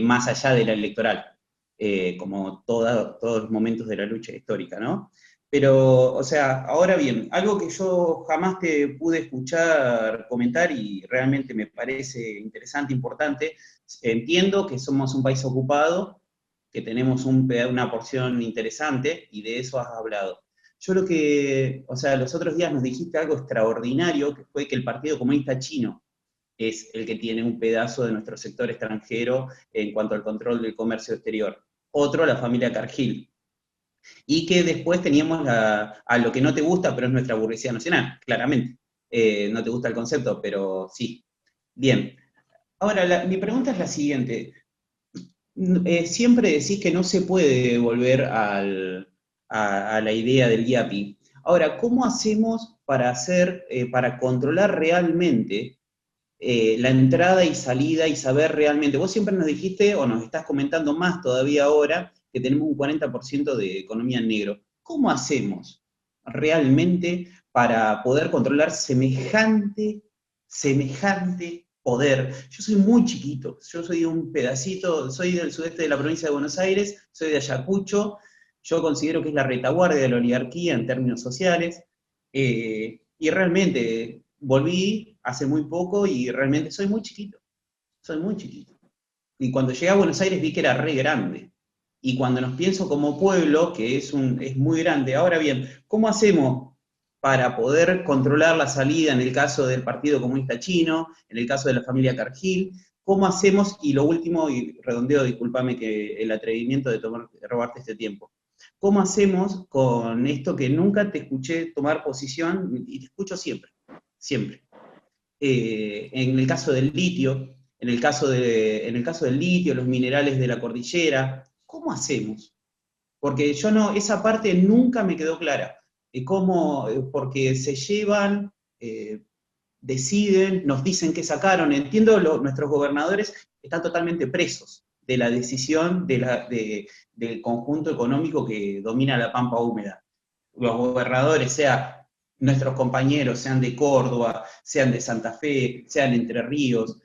más allá de la electoral, como todos los momentos de la lucha histórica, ¿no? Pero, o sea, ahora bien, algo que yo jamás te pude escuchar comentar y realmente me parece interesante, importante, entiendo que somos un país ocupado, que tenemos una porción interesante, y de eso has hablado. Yo lo que, o sea, los otros días nos dijiste algo extraordinario, que fue que el Partido Comunista Chino es el que tiene un pedazo de nuestro sector extranjero en cuanto al control del comercio exterior. Otro, la familia Cargill. Y que después teníamos a lo que no te gusta, pero es nuestra burguesía nacional, claramente. No te gusta el concepto, pero sí. Bien. Ahora, mi pregunta es la siguiente. Siempre decís que no se puede volver a la idea del IAPI. Ahora, ¿cómo hacemos para controlar realmente la entrada y salida y saber realmente? Vos siempre nos dijiste, o nos estás comentando más todavía ahora, que tenemos un 40% de economía en negro. ¿Cómo hacemos realmente para poder controlar semejante poder? Yo soy muy chiquito, yo soy un pedacito, soy del sudeste de la provincia de Buenos Aires, soy de Ayacucho, yo considero que es la retaguardia de la oligarquía en términos sociales, y realmente volví hace muy poco y realmente soy muy chiquito. Y cuando llegué a Buenos Aires vi que era re grande. Y cuando nos pienso como pueblo, que es muy grande. Ahora bien, ¿cómo hacemos para poder controlar la salida en el caso del Partido Comunista Chino, en el caso de la familia Cargill? ¿Cómo hacemos? Y lo último, y redondeo, discúlpame que el atrevimiento de robarte este tiempo. ¿Cómo hacemos con esto que nunca te escuché tomar posición, y te escucho siempre, siempre? En el caso del litio, en el caso del litio, los minerales de la cordillera, ¿cómo hacemos? Porque esa parte nunca me quedó clara. Porque se llevan, deciden, nos dicen que sacaron. Entiendo, nuestros gobernadores están totalmente presos de la decisión del conjunto económico que domina la pampa húmeda. Los gobernadores, sea nuestros compañeros, sean de Córdoba, sean de Santa Fe, sean de Entre Ríos,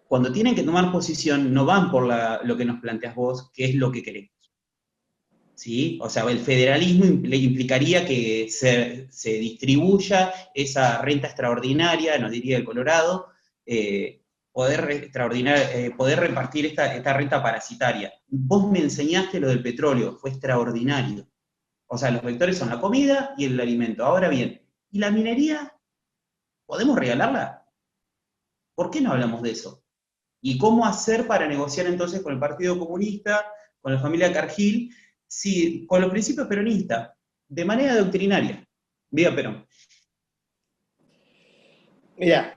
cuando tienen que tomar posición no van por lo que nos planteas vos, que es lo que queremos. ¿Sí? O sea, el federalismo implicaría que se distribuya esa renta extraordinaria, nos diría el Colorado, poder repartir esta renta parasitaria. Vos me enseñaste lo del petróleo, fue extraordinario. O sea, los vectores son la comida y el alimento. Ahora bien, ¿y la minería? ¿Podemos regalarla? ¿Por qué no hablamos de eso? ¿Y cómo hacer para negociar entonces con el Partido Comunista, con la familia Cargill, con los principios peronistas, de manera doctrinaria? Viva Perón. Mira,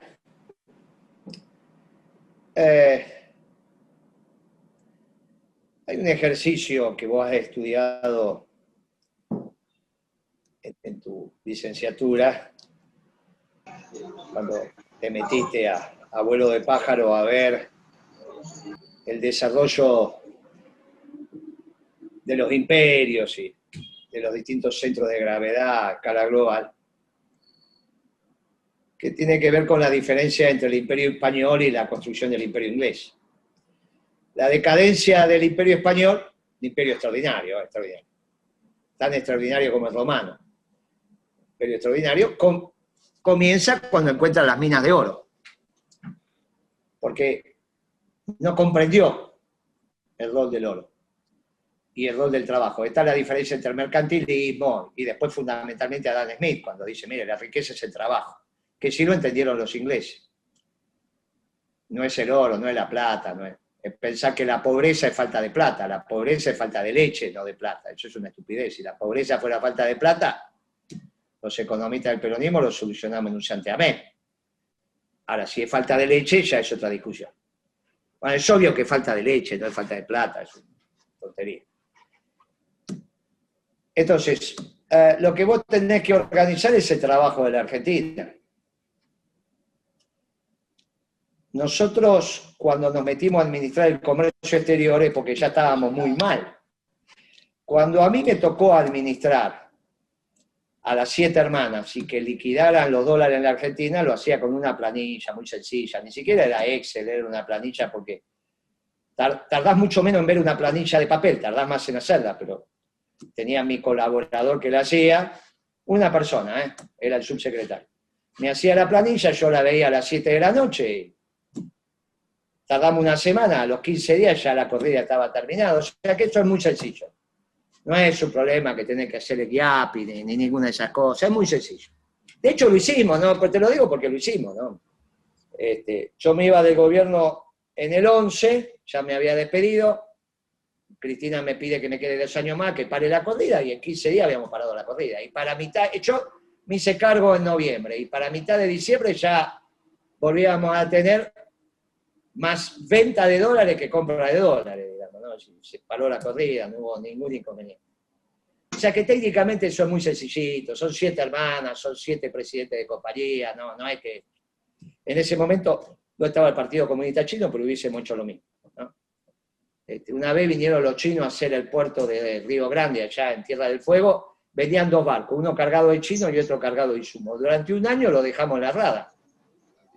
hay un ejercicio que vos has estudiado en tu licenciatura, cuando te metiste a vuelo de pájaro a ver el desarrollo de los imperios y de los distintos centros de gravedad a escala global, que tiene que ver con la diferencia entre el imperio español y la construcción del imperio inglés. La decadencia del imperio español, un imperio extraordinario, tan extraordinario como el romano, imperio extraordinario, comienza cuando encuentra las minas de oro, porque no comprendió el rol del oro y el rol del trabajo. Esta es la diferencia entre el mercantilismo y después fundamentalmente Adam Smith, cuando dice, mire, la riqueza es el trabajo, que sí lo entendieron los ingleses. No es el oro, no es la plata, no es pensar que la pobreza es falta de plata, la pobreza es falta de leche, no de plata. Eso es una estupidez. Si la pobreza fuera falta de plata, los economistas del peronismo lo solucionamos en un santiamén. Ahora, si es falta de leche, ya es otra discusión. Bueno, es obvio que es falta de leche, no es falta de plata, es una tontería. Entonces, lo que vos tenés que organizar es el trabajo de la Argentina. Nosotros, cuando nos metimos a administrar el comercio exterior, es porque ya estábamos muy mal. Cuando a mí me tocó administrar a las 7 hermanas y que liquidaran los dólares en la Argentina, lo hacía con una planilla muy sencilla, ni siquiera era Excel, era una planilla porque tardás mucho menos en ver una planilla de papel, tardás más en hacerla, pero tenía mi colaborador que la hacía, una persona, era el subsecretario. Me hacía la planilla, yo la veía a las 7 de la noche, y tardamos una semana, a los 15 días ya la corrida estaba terminada, o sea que esto es muy sencillo. No es un problema que tenés que hacer el GIAPI ni ninguna de esas cosas, es muy sencillo. De hecho lo hicimos, ¿no? Pues te lo digo porque lo hicimos, ¿no? Yo me iba del gobierno en el 11, ya me había despedido, Cristina me pide que me quede 2 años más, que pare la corrida, y en 15 días habíamos parado la corrida. Y para mitad, yo me hice cargo en noviembre, y para mitad de diciembre ya volvíamos a tener más venta de dólares que compra de dólares, digamos, ¿no? Se paró la corrida, no hubo ningún inconveniente. O sea que técnicamente eso es muy sencillito, son 7 hermanas, son 7 presidentes de compañía, no es que... En ese momento no estaba el Partido Comunista Chino, pero hubiésemos hecho lo mismo, ¿no? Una vez vinieron los chinos a hacer el puerto de Río Grande, allá en Tierra del Fuego, venían 2 barcos, uno cargado de chino y otro cargado de insumos. Durante un año lo dejamos en la rada.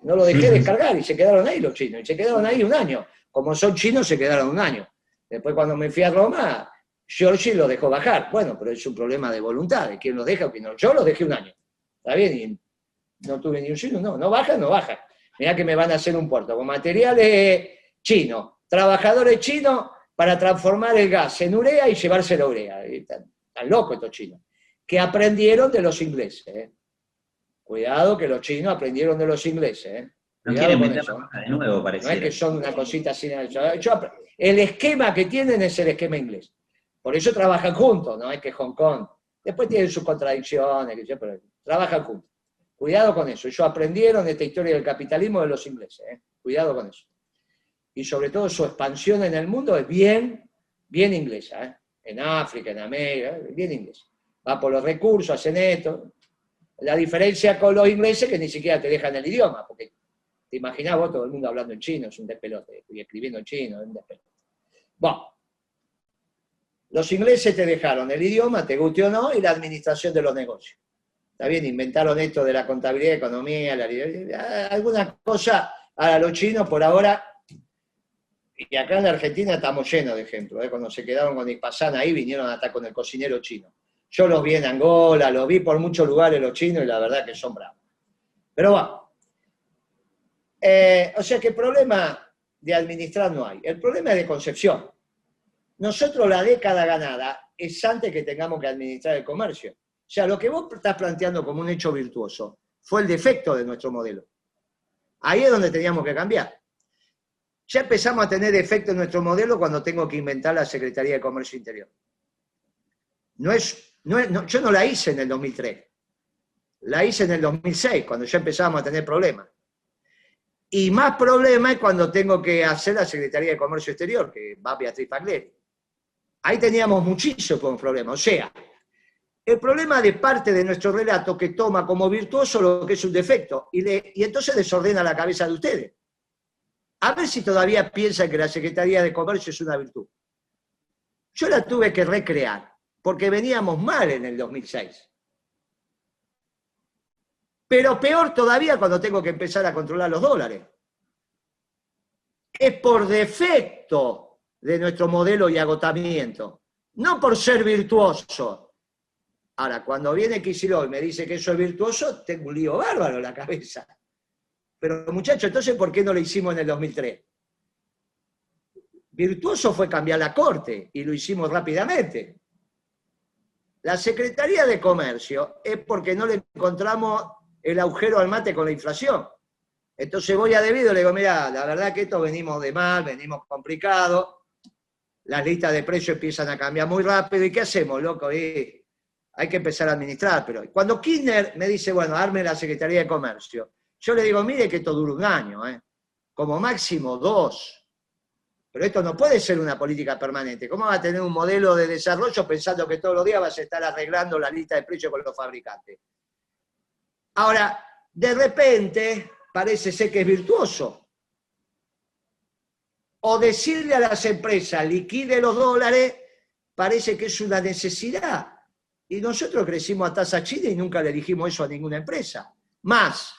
No lo dejé descargar y se quedaron ahí los chinos, y se quedaron ahí un año. Como son chinos, se quedaron un año. Después cuando me fui a Roma, Giorgi lo dejó bajar. Bueno, pero es un problema de voluntad, de quién los deja o quién no. Yo los dejé un año. ¿Está bien? Y no tuve ni un chino, no baja. Mirá que me van a hacer un puerto con materiales chinos, trabajadores chinos para transformar el gas en urea y llevárselo a urea. Están locos estos chinos. Que aprendieron de los ingleses, Cuidado que los chinos aprendieron de los ingleses, No quieren meter la marca de nuevo, parece. No es que son una cosita así. El esquema que tienen es el esquema inglés. Por eso trabajan juntos, no es que Hong Kong. Después tienen sus contradicciones, pero trabajan juntos. Cuidado con eso. Ellos aprendieron esta historia del capitalismo de los ingleses. Cuidado con eso. Y sobre todo su expansión en el mundo es bien inglesa. En África, en América, bien inglesa. Va por los recursos, hacen esto. La diferencia con los ingleses es que ni siquiera te dejan el idioma, porque te imaginás vos todo el mundo hablando en chino, es un despelote, y escribiendo en chino, es un despelote. Bueno, los ingleses te dejaron el idioma, te guste o no, y la administración de los negocios. Está bien, inventaron esto de la contabilidad, economía, algunas cosas a los chinos por ahora, y acá en la Argentina estamos llenos de ejemplos. Cuando se quedaron con Ispasana ahí, vinieron hasta con el cocinero chino. Yo los vi en Angola, los vi por muchos lugares los chinos, y la verdad que son bravos. Pero bueno, o sea que el problema de administrar no hay, el problema es de concepción. Nosotros la década ganada es antes que tengamos que administrar el comercio. O sea, lo que vos estás planteando como un hecho virtuoso fue el defecto de nuestro modelo. Ahí es donde teníamos que cambiar. Ya empezamos a tener defecto en nuestro modelo cuando tengo que inventar la Secretaría de Comercio Interior. Yo no la hice en el 2003, la hice en el 2006, cuando ya empezamos a tener problemas. Y más problema es cuando tengo que hacer la Secretaría de Comercio Exterior, que va Beatriz Pagleri. Ahí teníamos muchísimos problemas. O sea, el problema de parte de nuestro relato que toma como virtuoso lo que es un defecto, y entonces desordena la cabeza de ustedes. A ver si todavía piensan que la Secretaría de Comercio es una virtud. Yo la tuve que recrear, porque veníamos mal en el 2006. Pero peor todavía cuando tengo que empezar a controlar los dólares. Es por defecto de nuestro modelo y agotamiento, no por ser virtuoso. Ahora, cuando viene Kicillof y me dice que eso es virtuoso, tengo un lío bárbaro en la cabeza. Pero muchachos, entonces, ¿por qué no lo hicimos en el 2003? Virtuoso fue cambiar la Corte, y lo hicimos rápidamente. La Secretaría de Comercio es porque no le encontramos el agujero al mate con la inflación. Entonces voy a Debido y le digo, mirá, la verdad que esto venimos de mal, venimos complicados, las listas de precios empiezan a cambiar muy rápido, ¿y qué hacemos, loco? Y hay que empezar a administrar. Pero cuando Kirchner me dice, bueno, arme la Secretaría de Comercio, yo le digo, mire que esto dura un año, como máximo 2. Pero esto no puede ser una política permanente. ¿Cómo va a tener un modelo de desarrollo pensando que todos los días vas a estar arreglando la lista de precios con los fabricantes? Ahora, de repente, parece ser que es virtuoso. O decirle a las empresas, liquide los dólares parece que es una necesidad. Y nosotros crecimos a tasa china y nunca le dijimos eso a ninguna empresa. Más,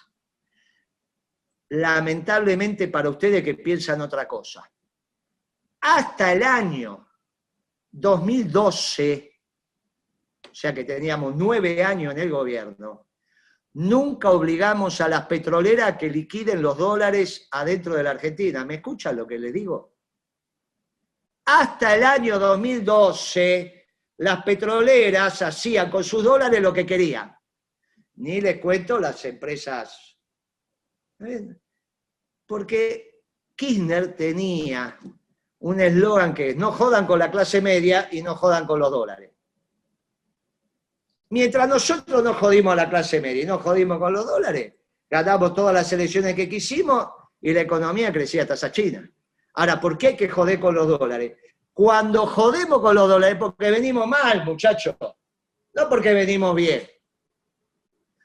lamentablemente para ustedes que piensan otra cosa, hasta el año 2012, o sea que teníamos 9 años en el gobierno, nunca obligamos a las petroleras a que liquiden los dólares adentro de la Argentina. ¿Me escuchan lo que les digo? Hasta el año 2012, las petroleras hacían con sus dólares lo que querían. Ni les cuento las empresas. Porque Kirchner tenía un eslogan que es: no jodan con la clase media y no jodan con los dólares. Mientras nosotros no jodimos a la clase media y no jodimos con los dólares, ganamos todas las elecciones que quisimos y la economía crecía a tasa china. Ahora, ¿por qué hay que joder con los dólares? Cuando jodemos con los dólares, porque venimos mal, muchachos, no porque venimos bien.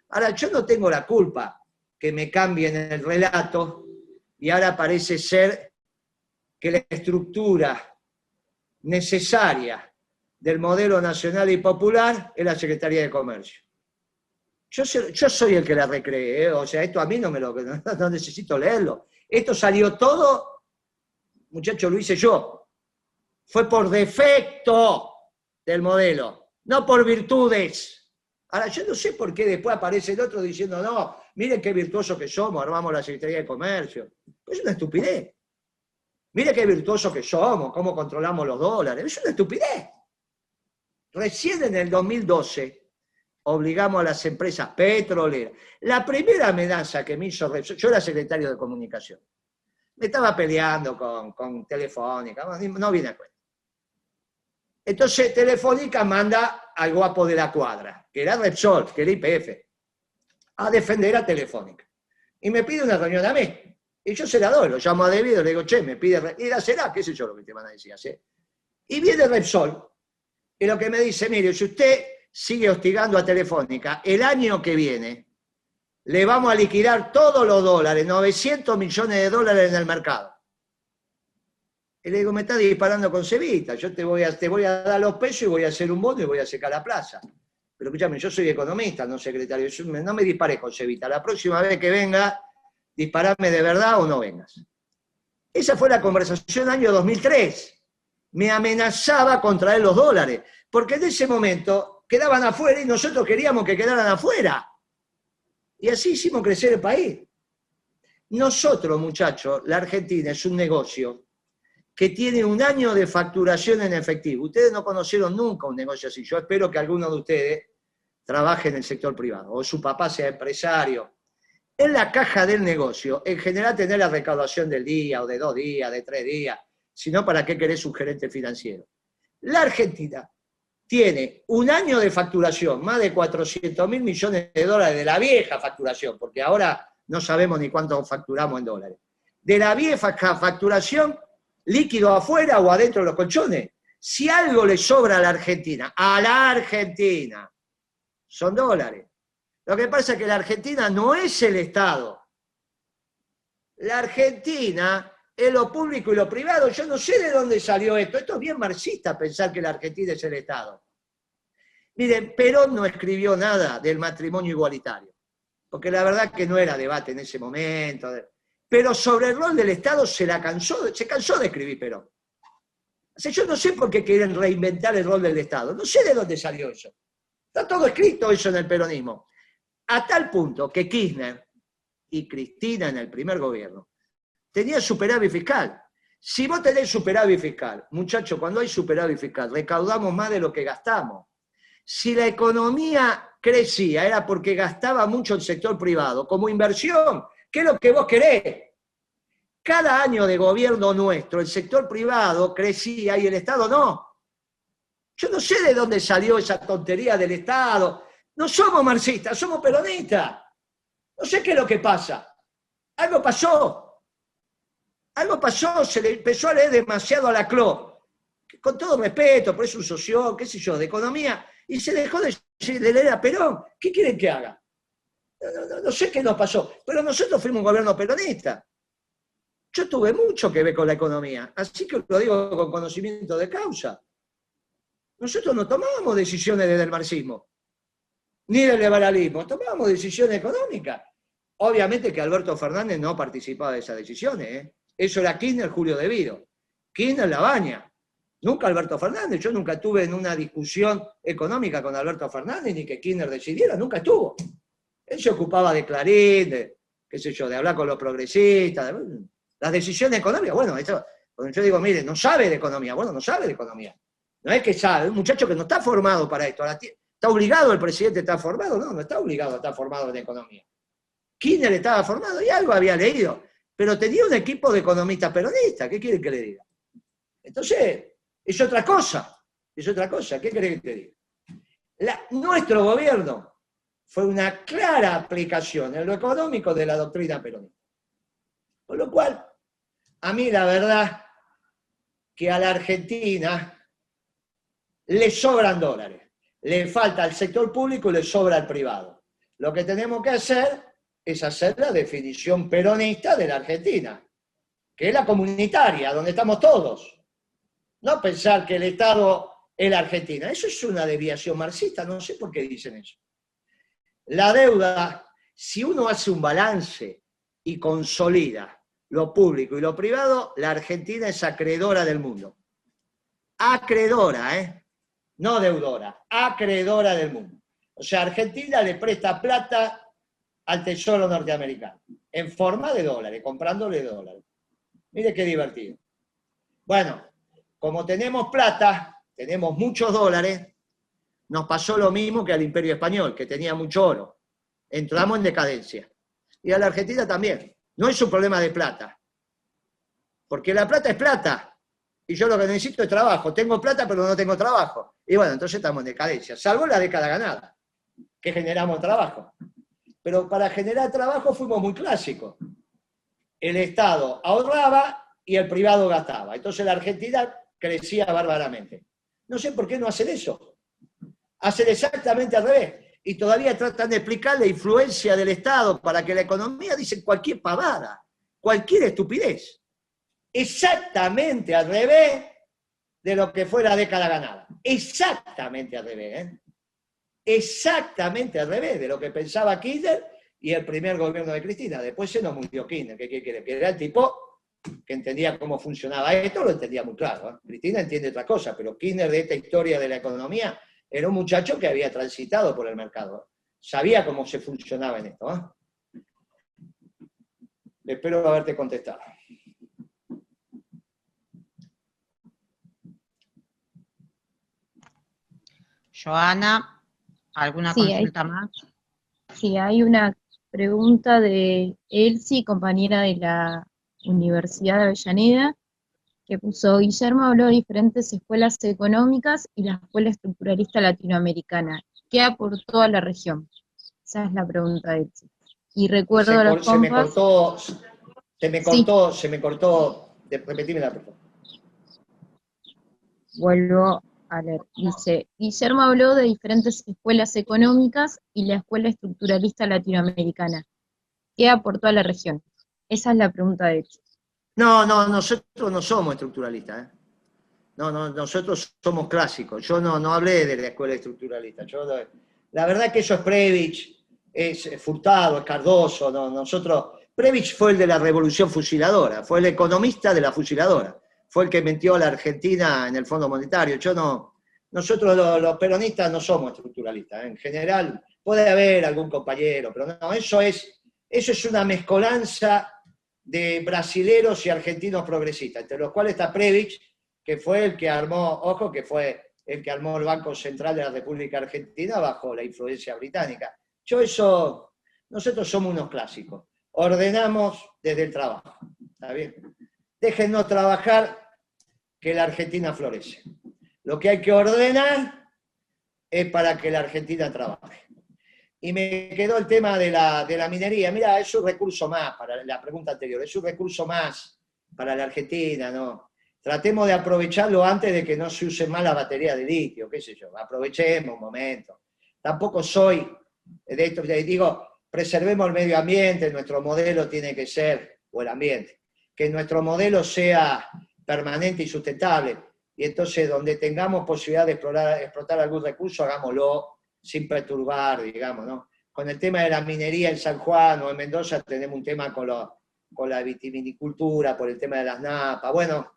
Ahora, yo no tengo la culpa que me cambien el relato y ahora parece ser que la estructura necesaria del modelo nacional y popular es la Secretaría de Comercio. Yo soy el que la recree, o sea, esto a mí no necesito leerlo. Esto salió todo, muchachos, lo hice yo. Fue por defecto del modelo, no por virtudes. Ahora, yo no sé por qué después aparece el otro diciendo: no, miren qué virtuosos que somos, armamos la Secretaría de Comercio. Es una estupidez. Miren qué virtuosos que somos, cómo controlamos los dólares. Es una estupidez. Recién en el 2012 obligamos a las empresas petroleras. La primera amenaza que me hizo Repsol, yo era secretario de Comunicación, me estaba peleando con Telefónica, no viene a cuenta. Entonces Telefónica manda al guapo de la cuadra, que era Repsol, que era YPF, a defender a Telefónica. Y me pide una reunión a mí. Y yo se la doy, lo llamo a Debido, le digo: che, me pide... Y la será, qué sé yo lo que te van a decir. ¿sí? Y viene Repsol, y lo que me dice: mire, si usted sigue hostigando a Telefónica, el año que viene le vamos a liquidar todos los dólares, 900 millones de dólares en el mercado. Y le digo: me está disparando con cebita, yo te voy a dar los pesos y voy a hacer un bono y voy a secar la plaza. Pero escúchame, yo soy economista, no secretario, no me disparé con cebita. La próxima vez que venga, disparame de verdad o no vengas. Esa fue la conversación año 2003. Me amenazaba con traer los dólares, porque en ese momento quedaban afuera y nosotros queríamos que quedaran afuera. Y así hicimos crecer el país. Nosotros, muchachos, la Argentina es un negocio que tiene 1 año de facturación en efectivo. Ustedes no conocieron nunca un negocio así. Yo espero que alguno de ustedes trabaje en el sector privado, o su papá sea empresario. En la caja del negocio, en general, tener la recaudación del día, o de 2 días, de 3 días, si no, ¿para qué querés un gerente financiero? La Argentina tiene 1 año de facturación, más de 400.000 millones de dólares de la vieja facturación, porque ahora no sabemos ni cuánto facturamos en dólares. De la vieja facturación, líquido afuera o adentro de los colchones. Si algo le sobra a la Argentina, son dólares. Lo que pasa es que la Argentina no es el Estado. La Argentina es lo público y lo privado. Yo no sé de dónde salió esto. Esto es bien marxista, pensar que la Argentina es el Estado. Miren, Perón no escribió nada del matrimonio igualitario, porque la verdad que no era debate en ese momento. Pero sobre el rol del Estado se cansó de escribir Perón. O sea, yo no sé por qué quieren reinventar el rol del Estado. No sé de dónde salió eso. Está todo escrito eso en el peronismo. A tal punto que Kirchner y Cristina en el primer gobierno tenían superávit fiscal. Si vos tenés superávit fiscal, muchachos, cuando hay superávit fiscal, recaudamos más de lo que gastamos. Si la economía crecía, era porque gastaba mucho el sector privado, como inversión. ¿Qué es lo que vos querés? Cada año de gobierno nuestro, el sector privado crecía y el Estado no. Yo no sé de dónde salió esa tontería del Estado. No somos marxistas, somos peronistas. No sé qué es lo que pasa. Algo pasó. Algo pasó, se le empezó a leer demasiado a Laclau. Con todo respeto, pero es un sociólogo, qué sé yo, de economía, y se dejó de leer a Perón. ¿Qué quieren que haga? No sé qué nos pasó, pero nosotros fuimos un gobierno peronista. Yo tuve mucho que ver con la economía, así que lo digo con conocimiento de causa. Nosotros no tomábamos decisiones desde el marxismo, ni del liberalismo, tomábamos decisiones económicas. Obviamente que Alberto Fernández no participaba de esas decisiones, ¿eh? Eso era Kirchner, Julio De Vido. Kirchner, Labaña. Nunca Alberto Fernández. Yo nunca estuve en una discusión económica con Alberto Fernández, ni que Kirchner decidiera, nunca estuvo. Él se ocupaba de Clarín, de, qué sé yo, de hablar con los progresistas, las decisiones económicas. Bueno, esto, cuando yo digo, mire, no sabe de economía, bueno, no sabe de economía. No es que sabe, es un muchacho que no está formado para esto. Ahora, ¿está obligado el presidente a estar formado? No, no está obligado a estar formado en economía. Kirchner estaba formado y algo había leído, pero tenía un equipo de economistas peronistas, ¿qué quieren que le diga? Entonces, es otra cosa, ¿qué querés que te diga? Nuestro gobierno fue una clara aplicación en lo económico de la doctrina peronista. Con lo cual, a mí la verdad que a la Argentina le sobran dólares, le falta al sector público y le sobra al privado. Lo que tenemos que hacer es hacer la definición peronista de la Argentina, que es la comunitaria, donde estamos todos. No pensar que el Estado es la Argentina. Eso es una desviación marxista, no sé por qué dicen eso. La deuda, si uno hace un balance y consolida lo público y lo privado, la Argentina es acreedora del mundo. Acreedora, no deudora, acreedora del mundo. O sea, Argentina le presta plata al Tesoro norteamericano, en forma de dólares, comprándole dólares. Mire qué divertido. Bueno, como tenemos plata, tenemos muchos dólares, nos pasó lo mismo que al Imperio Español, que tenía mucho oro. Entramos en decadencia. Y a la Argentina también. No es un problema de plata. Porque la plata es plata. Y yo lo que necesito es trabajo. Tengo plata, pero no tengo trabajo. Y bueno, entonces estamos en decadencia. Salvo la década ganada, que generamos trabajo. Pero para generar trabajo fuimos muy clásicos. El Estado ahorraba y el privado gastaba. Entonces la Argentina crecía bárbaramente. No sé por qué no hacen eso. Hacen exactamente al revés. Y todavía tratan de explicar la influencia del Estado para que la economía dicen cualquier pavada, cualquier estupidez. Exactamente al revés de lo que fue la década ganada. Exactamente al revés, ¿eh? Exactamente al revés de lo que pensaba Kirchner y el primer gobierno de Cristina. Después se nos murió Kirchner, que era el tipo que entendía cómo funcionaba esto, lo entendía muy claro, ¿eh? Cristina entiende otra cosa, pero Kirchner, de esta historia de la economía, era un muchacho que había transitado por el mercado, ¿eh? Sabía cómo se funcionaba en esto, ¿eh? Espero haberte contestado. Joana, ¿alguna consulta más? Sí, hay una pregunta de Elsie, compañera de la Universidad de Avellaneda, que puso: Guillermo habló de diferentes escuelas económicas y la escuela estructuralista latinoamericana. ¿Qué aportó a la región? Esa es la pregunta de Elsie. Y recuerdo a los compas... Se me cortó, repetímela, por favor. Vuelvo a leer. Dice: Guillermo habló de diferentes escuelas económicas y la escuela estructuralista latinoamericana. ¿Qué aportó a la región? Esa es la pregunta de hecho. No, nosotros no somos estructuralistas, ¿eh? No, nosotros somos clásicos. Yo no hablé de la escuela estructuralista. La verdad que eso es Previch, es Furtado, es Cardoso. Previch fue el de la revolución fusiladora, fue el economista de la fusiladora. Fue el que metió a la Argentina en el Fondo Monetario. Nosotros los peronistas no somos estructuralistas, ¿eh? En general puede haber algún compañero, pero no, eso es una mezcolanza de brasileros y argentinos progresistas, entre los cuales está Previch, que fue el que armó el Banco Central de la República Argentina bajo la influencia británica. Nosotros somos unos clásicos, ordenamos desde el trabajo, ¿está bien? Déjennos trabajar, que la Argentina florece. Lo que hay que ordenar es para que la Argentina trabaje. Y me quedó el tema de la minería. Mira, es un recurso más, para la pregunta anterior, es un recurso más para la Argentina, ¿no? Tratemos de aprovecharlo antes de que no se use más la batería de litio, qué sé yo, aprovechemos un momento. Tampoco soy de esto, digo, preservemos el medio ambiente, nuestro modelo tiene que ser, o el ambiente, que nuestro modelo sea permanente y sustentable. y entonces donde tengamos posibilidad de explotar algún recurso, hagámoslo sin perturbar, digamos, ¿no? Con el tema de la minería en San Juan o en Mendoza tenemos un tema con la vitivinicultura, por el tema de las napas. Bueno,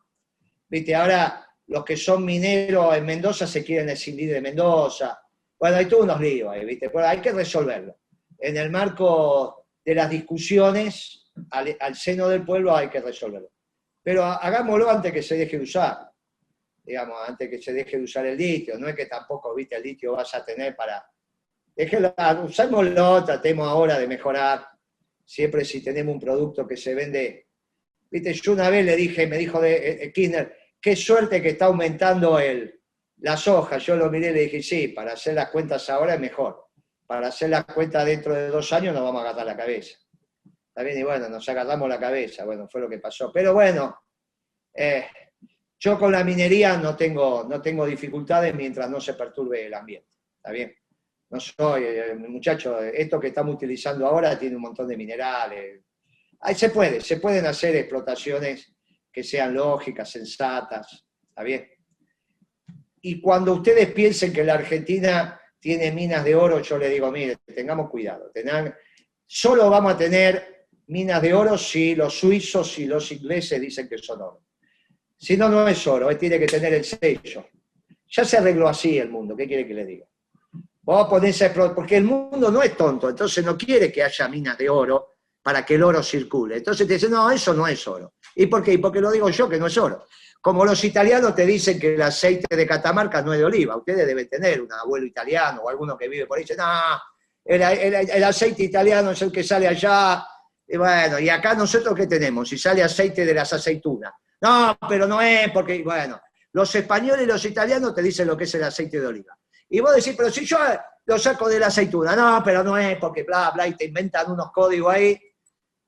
viste, ahora los que son mineros en Mendoza se quieren escindir de Mendoza. Bueno, hay todos unos líos ahí, viste, pero hay que resolverlo. En el marco de las discusiones, al seno del pueblo hay que resolverlo. Pero hagámoslo antes que se deje de usar, digamos, antes que se deje de usar el litio. No es que tampoco, viste, el litio vas a tener para... Usémoslo, tratemos ahora de mejorar, siempre si tenemos un producto que se vende. Viste, yo una vez le dije, me dijo Kirchner, qué suerte que está aumentando la soja. Yo lo miré y le dije, sí, para hacer las cuentas ahora es mejor. Para hacer las cuentas dentro de 2 años nos vamos a agarrar la cabeza. Está bien, y bueno, nos agarramos la cabeza, bueno, fue lo que pasó. Pero bueno, yo con la minería no tengo dificultades mientras no se perturbe el ambiente. ¿Está bien? No soy, muchacho, esto que estamos utilizando ahora tiene un montón de minerales. Ahí se pueden hacer explotaciones que sean lógicas, sensatas, ¿está bien? Y cuando ustedes piensen que la Argentina tiene minas de oro, yo les digo, mire, tengamos cuidado. Solo vamos a tener minas de oro si los suizos y los ingleses dicen que son oro. Si no, no es oro, tiene que tener el sello. Ya se arregló así el mundo, ¿qué quiere que le diga? Vos ponés porque el mundo no es tonto, entonces no quiere que haya minas de oro para que el oro circule. Entonces te dicen, no, eso no es oro. ¿Y por qué? Y porque lo digo yo que no es oro. Como los italianos te dicen que el aceite de Catamarca no es de oliva. Ustedes deben tener un abuelo italiano o alguno que vive por ahí y dice, no, el aceite italiano es el que sale allá. Y bueno, y acá nosotros ¿qué tenemos? Si sale aceite de las aceitunas. No, pero no es porque, bueno, los españoles y los italianos te dicen lo que es el aceite de oliva. Y vos decís, pero si yo lo saco de la aceituna, no, pero no es porque bla, bla, y te inventan unos códigos ahí.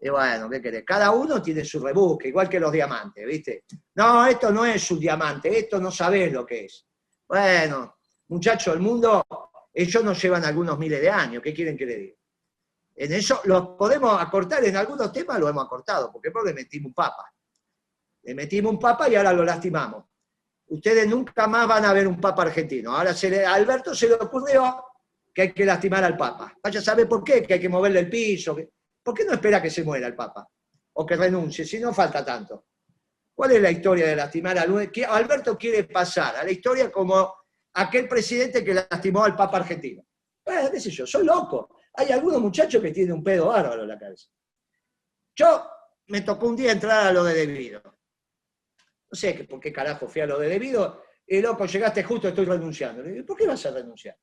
Y bueno, ¿qué querés? Cada uno tiene su rebusque, igual que los diamantes, ¿viste? No, esto no es un diamante, esto no sabés lo que es. Bueno, muchachos, el mundo, ellos nos llevan algunos miles de años, ¿qué quieren que le diga? En eso los podemos acortar, en algunos temas lo hemos acortado, porque le metimos un papa. Le metimos un papa y ahora lo lastimamos. Ustedes nunca más van a ver un papa argentino. Ahora a Alberto se le ocurrió que hay que lastimar al papa. Vaya a saber por qué, que hay que moverle el piso. ¿Por qué no espera que se muera el papa? O que renuncie, si no falta tanto. ¿Cuál es la historia de lastimar al Lunes? Alberto quiere pasar a la historia como aquel presidente que lastimó al papa argentino. Bueno, qué sé yo, soy loco. Hay algunos muchachos que tienen un pedo bárbaro en la cabeza. Yo me tocó un día entrar a lo de debido. No sé por qué carajo fui a lo de debido, y loco, llegaste justo, estoy renunciando. Le digo, ¿por qué vas a renunciar?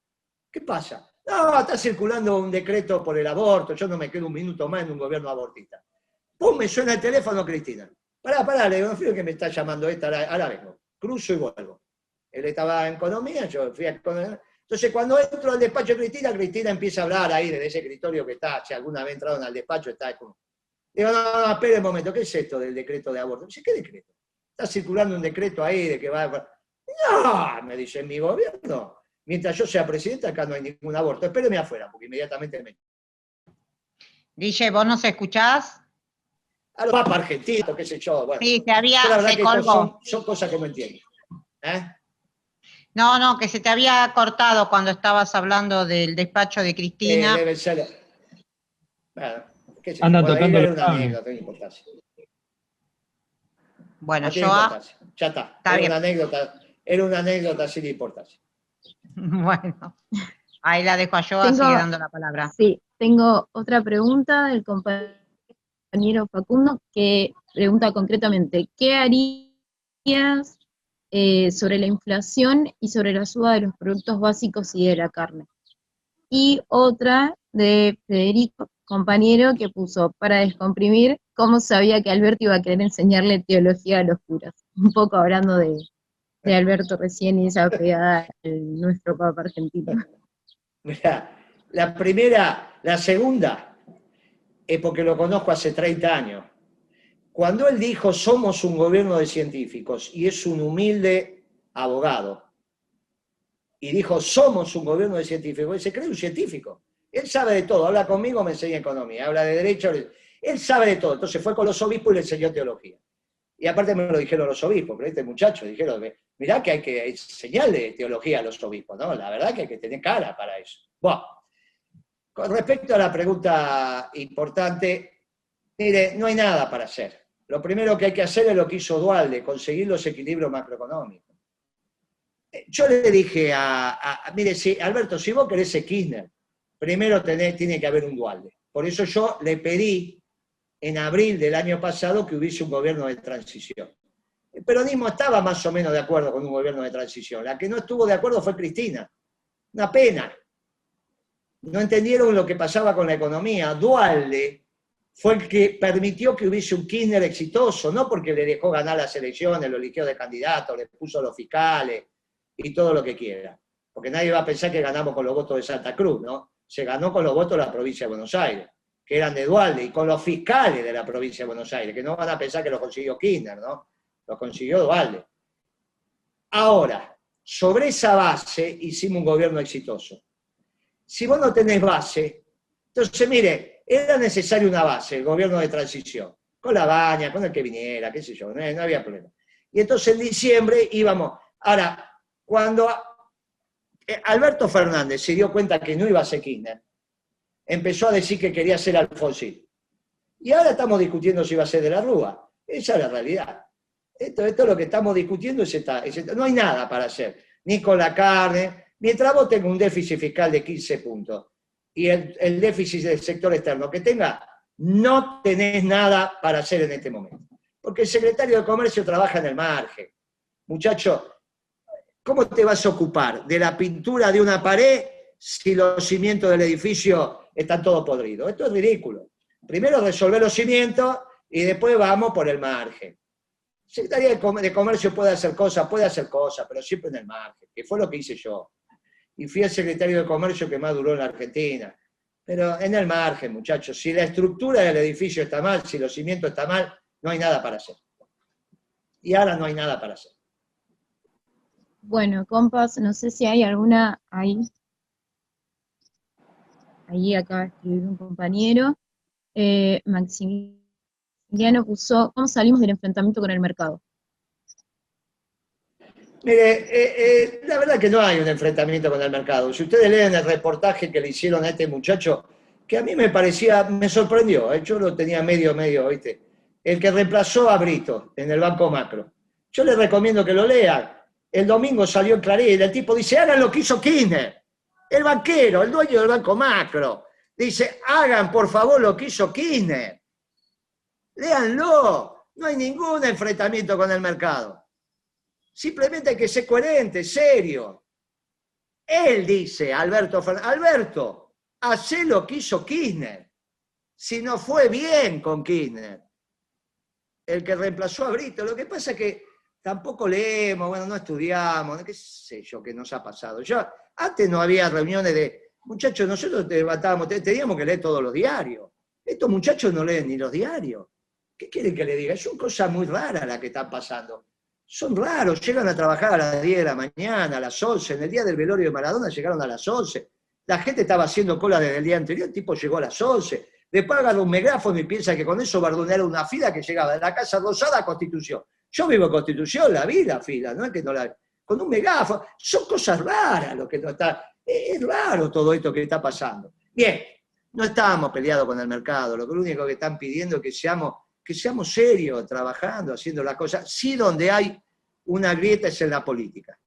¿Qué pasa? No, está circulando un decreto por el aborto, yo no me quedo un minuto más en un gobierno abortista. ¡Pum! Me suena el teléfono, Cristina. Pará, le digo, no fío que me está llamando esta, ahora vengo. Cruzo y vuelvo. Él estaba en economía, yo fui a economía. Entonces, cuando entro al despacho de Cristina empieza a hablar ahí desde ese escritorio que está, si alguna vez entraron al despacho, está como... Digo, no, espere un momento, ¿qué es esto del decreto de aborto? Dice, ¿qué decreto? Está circulando un decreto ahí de que va a... No, me dice, en mi gobierno, mientras yo sea presidente, acá no hay ningún aborto. Espéreme afuera, porque inmediatamente me... Guille, ¿vos nos escuchás? A los papas argentinos, qué sé yo. Bueno, sí, se colgó. Son cosas que no entiendo. No, que se te había cortado cuando estabas hablando del despacho de Cristina. Debe ser... Bueno, qué sé yo. Anda tocando era una anécdota, no importancia. Bueno, no yo... Ya está. Era una anécdota sin importancia. Bueno, ahí la dejo a Joa, sigue dando la palabra. Sí, tengo otra pregunta del compañero Facundo, que pregunta concretamente, ¿qué harías sobre la inflación y sobre la suba de los productos básicos y de la carne? Y otra de Federico, compañero, que puso, para descomprimir, ¿cómo sabía que Alberto iba a querer enseñarle teología a los curas? Un poco hablando de Alberto recién y esa pegada a nuestro Papa argentino. Mirá, la segunda, es porque lo conozco hace 30 años. Cuando él dijo, somos un gobierno de científicos, y es un humilde abogado, y dijo, somos un gobierno de científicos, él se cree un científico. Él sabe de todo, habla conmigo, me enseña economía, habla de derecho, él sabe de todo. Entonces fue con los obispos y le enseñó teología. Y aparte me lo dijeron los obispos, pero este muchacho, dijeron, Mirá que hay que enseñarle de teología a los obispos, ¿no? La verdad que hay que tener cara para eso. Bueno, con respecto a la pregunta importante, mire, no hay nada para hacer. Lo primero que hay que hacer es lo que hizo Duhalde, conseguir los equilibrios macroeconómicos. Yo le dije mire, Alberto, si vos querés ser Kirchner, primero tiene que haber un Duhalde. Por eso yo le pedí en abril del año pasado que hubiese un gobierno de transición. El peronismo estaba más o menos de acuerdo con un gobierno de transición. La que no estuvo de acuerdo fue Cristina. Una pena. No entendieron lo que pasaba con la economía. Duhalde fue el que permitió que hubiese un Kirchner exitoso, no porque le dejó ganar las elecciones, lo eligió de candidato, le puso los fiscales y todo lo que quiera. Porque nadie va a pensar que ganamos con los votos de Santa Cruz, ¿no? Se ganó con los votos de la provincia de Buenos Aires, que eran de Duhalde, y con los fiscales de la provincia de Buenos Aires, que no van a pensar que los consiguió Kirchner, ¿no? Lo consiguió Duhalde. Ahora, sobre esa base hicimos un gobierno exitoso. Si vos no tenés base, entonces mire, era necesaria una base, el gobierno de transición, con la Baña, con el que viniera, qué sé yo, no había problema. Y entonces en diciembre íbamos. Ahora, cuando Alberto Fernández se dio cuenta que no iba a ser Kirchner, empezó a decir que quería ser Alfonsín. Y ahora estamos discutiendo si va a ser de la Rúa. Esa es la realidad. Esto es lo que estamos discutiendo, no hay nada para hacer, ni con la carne, mientras vos tengas un déficit fiscal de 15 puntos y el déficit del sector externo que tenga, no tenés nada para hacer en este momento. Porque el secretario de Comercio trabaja en el margen. Muchacho, ¿cómo te vas a ocupar de la pintura de una pared si los cimientos del edificio están todos podridos? Esto es ridículo. Primero resolver los cimientos y después vamos por el margen. Secretaría de Comercio puede hacer cosas, pero siempre en el margen, que fue lo que hice yo. Y fui el secretario de Comercio que más duró en la Argentina. Pero en el margen, muchachos, si la estructura del edificio está mal, si los cimientos están mal, no hay nada para hacer. Y ahora no hay nada para hacer. Bueno, compas, no sé si hay alguna ahí. Ahí acaba de escribir un compañero. Maximiliano puso, ¿cómo salimos del enfrentamiento con el mercado? Mire, la verdad que no hay un enfrentamiento con el mercado. Si ustedes leen el reportaje que le hicieron a este muchacho, que a mí me sorprendió, yo lo tenía medio, ¿viste? El que reemplazó a Brito en el Banco Macro. Yo les recomiendo que lo lean. El domingo salió en Clarín, el tipo dice, hagan lo que hizo Kirchner. El banquero, el dueño del Banco Macro. Dice, hagan por favor lo que hizo Kirchner. Léanlo. No hay ningún enfrentamiento con el mercado. Simplemente hay que ser coherente, serio. Él dice, Alberto, hacé lo que hizo Kirchner. Si no fue bien con Kirchner. El que reemplazó a Brito. Lo que pasa es que tampoco leemos, bueno, no estudiamos, qué sé yo qué nos ha pasado. Antes no había reuniones de, muchachos, nosotros levantábamos, teníamos que leer todos los diarios. Estos muchachos no leen ni los diarios. ¿Qué quieren que le diga? Son cosas muy raras las que están pasando. Son raros, llegan a trabajar a las 10 de la mañana, a las 11, en el día del velorio de Maradona llegaron a las 11. La gente estaba haciendo cola desde el día anterior, el tipo llegó a las 11. Después agarra un megáfono y piensa que con eso va a ordenar una fila que llegaba de la Casa Rosada a Constitución. Yo vivo en Constitución, la vi la fila, no es que no la vi. Con un megáfono, son cosas raras lo que no está. Es raro todo esto que está pasando. Bien, no estábamos peleados con el mercado, lo único que están pidiendo es que seamos serios, trabajando, haciendo las cosas. Sí, donde hay una grieta es en la política.